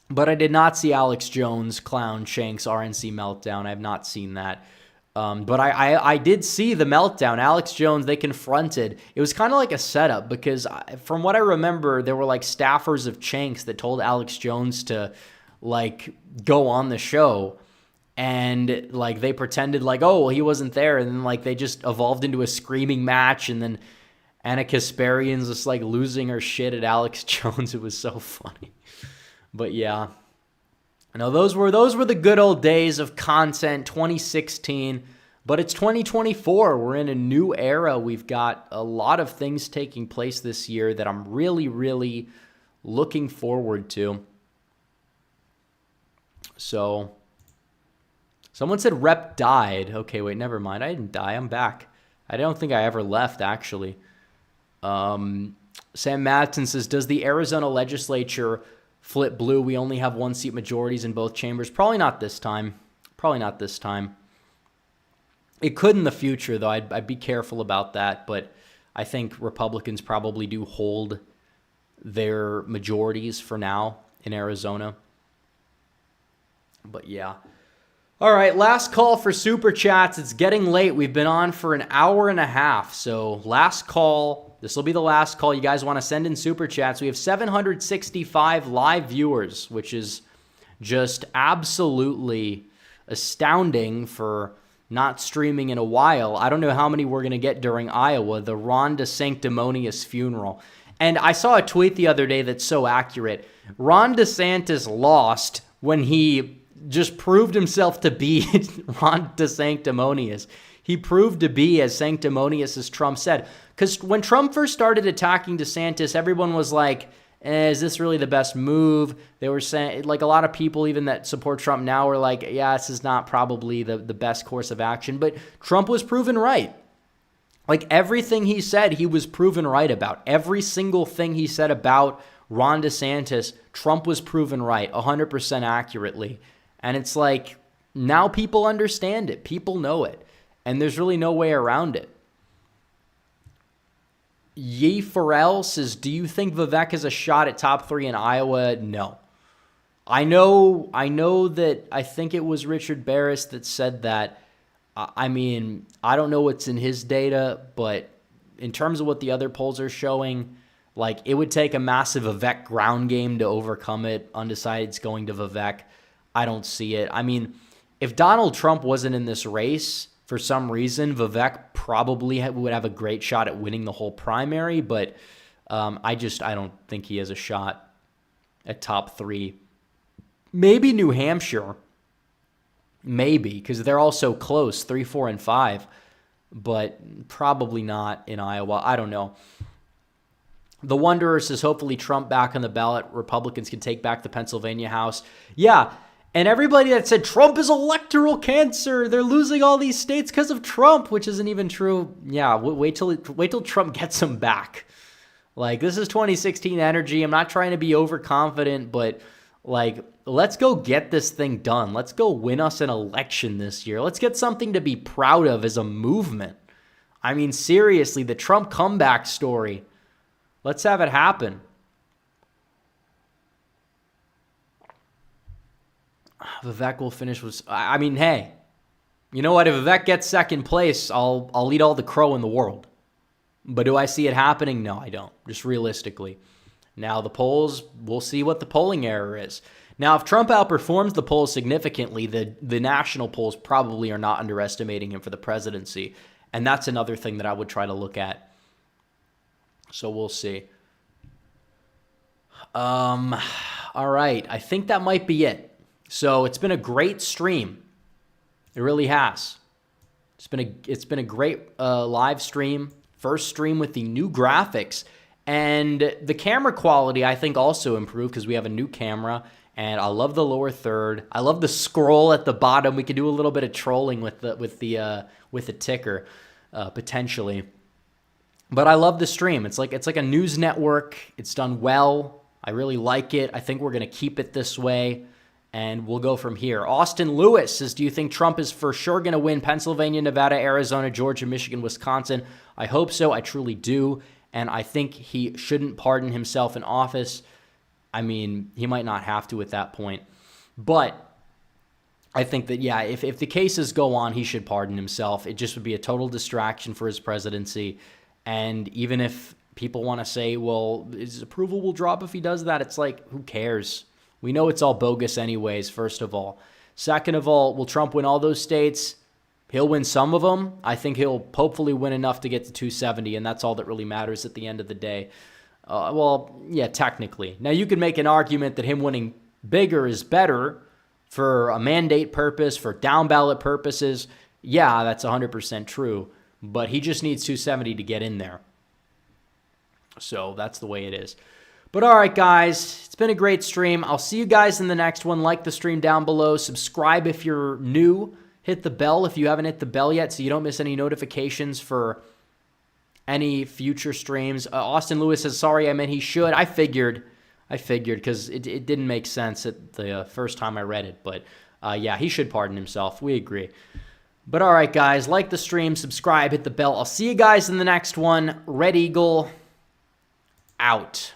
But I did not see Alex Jones clown Cenk's RNC meltdown. I have not seen that. But I did see the meltdown. Alex Jones, they confronted. It was kind of like a setup, because from what I remember, there were like staffers of Cenk's that told Alex Jones to like go on the show, and like they pretended like, oh, well, he wasn't there, and then like they just evolved into a screaming match, and Anna Kasparian's just like losing her shit at Alex Jones. It was so funny. But yeah. No, those were the good old days of content, 2016. But it's 2024. We're in a new era. We've got a lot of things taking place this year that I'm really, really looking forward to. So, someone said Rep died. Okay, wait, never mind. I didn't die. I'm back. I don't think I ever left, actually. Sam Madsen says, does the Arizona legislature flip blue? We only have one seat majorities in both chambers. Probably not this time. Probably not this time. It could in the future, though. I'd be careful about that. But I think Republicans probably do hold their majorities for now in Arizona. But yeah. All right, last call for Super Chats. It's getting late. We've been on for an hour and a half. So last call. This will be the last call. You guys want to send in Super Chats. We have 765 live viewers, which is just absolutely astounding for not streaming in a while. I don't know how many we're going to get during Iowa, the Ron DeSanctimonious funeral. And I saw a tweet the other day that's so accurate. Ron DeSantis lost when he just proved himself to be Ron DeSanctimonious. He proved to be as sanctimonious as Trump said. Because when Trump first started attacking DeSantis, everyone was like, is this really the best move? They were saying, like, a lot of people even that support Trump now are like, yeah, this is not probably the best course of action. But Trump was proven right. Like, everything he said, he was proven right about. Every single thing he said about Ron DeSantis, Trump was proven right 100% accurately. And it's like, now people understand it. People know it. And there's really no way around it. Ye Farrell says, do you think Vivek has a shot at top 3 in Iowa? No. I know that I think it was Richard Barris that said that. I mean, I don't know what's in his data, but in terms of what the other polls are showing, like, it would take a massive Vivek ground game to overcome it. Undecided's going to Vivek. I don't see it. I mean, if Donald Trump wasn't in this race for some reason, Vivek probably would have a great shot at winning the whole primary, but I don't think he has a shot at top 3. Maybe New Hampshire. Maybe, because they're all so close, 3, 4, and 5, but probably not in Iowa. I don't know. The Wanderer says, hopefully Trump back on the ballot. Republicans can take back the Pennsylvania House. Yeah, and everybody that said Trump is electoral cancer, they're losing all these states because of Trump, which isn't even true. Yeah, wait till Trump gets them back. Like, this is 2016 energy. I'm not trying to be overconfident, but like, let's go get this thing done. Let's go win us an election this year. Let's get something to be proud of as a movement. I mean, seriously, the Trump comeback story. Let's have it happen. Vivek will finish with... I mean, hey, you know what? If Vivek gets second place, I'll eat all the crow in the world. But do I see it happening? No, I don't. Just realistically. Now, the polls, we'll see what the polling error is. Now, if Trump outperforms the polls significantly, the national polls probably are not underestimating him for the presidency. And that's another thing that I would try to look at. So we'll see. All right. I think that might be it. So it's been a great stream. It really has. It's been a great live stream. First stream with the new graphics. And the camera quality, I think, also improved because we have a new camera. And I love the lower third. I love the scroll at the bottom. We could do a little bit of trolling with the ticker, potentially. But I love the stream. It's like a news network. It's done well. I really like it. I think we're gonna keep it this way, and we'll go from here. Austin Lewis says, "Do you think Trump is for sure gonna win Pennsylvania, Nevada, Arizona, Georgia, Michigan, Wisconsin?" I hope so. I truly do. And I think he shouldn't pardon himself in office. I mean, he might not have to at that point. But I think that, yeah, if the cases go on, he should pardon himself. It just would be a total distraction for his presidency. And even if people want to say, well, his approval will drop if he does that, it's like, who cares? We know it's all bogus anyways, first of all. Second of all, will Trump win all those states? He'll win some of them. I think he'll hopefully win enough to get to 270, and that's all that really matters at the end of the day. Well, yeah, technically. Now, you could make an argument that him winning bigger is better for a mandate purpose, for down ballot purposes. Yeah, that's 100% true, but he just needs 270 to get in there. So that's the way it is. But all right, guys, it's been a great stream. I'll see you guys in the next one. Like the stream down below. Subscribe if you're new. Hit the bell if you haven't hit the bell yet so you don't miss any notifications for any future streams. Austin Lewis says, sorry, I meant he should. I figured because it didn't make sense at the first time I read it. But yeah, he should pardon himself. We agree. But all right, guys, like the stream, subscribe, hit the bell. I'll see you guys in the next one. Red Eagle out.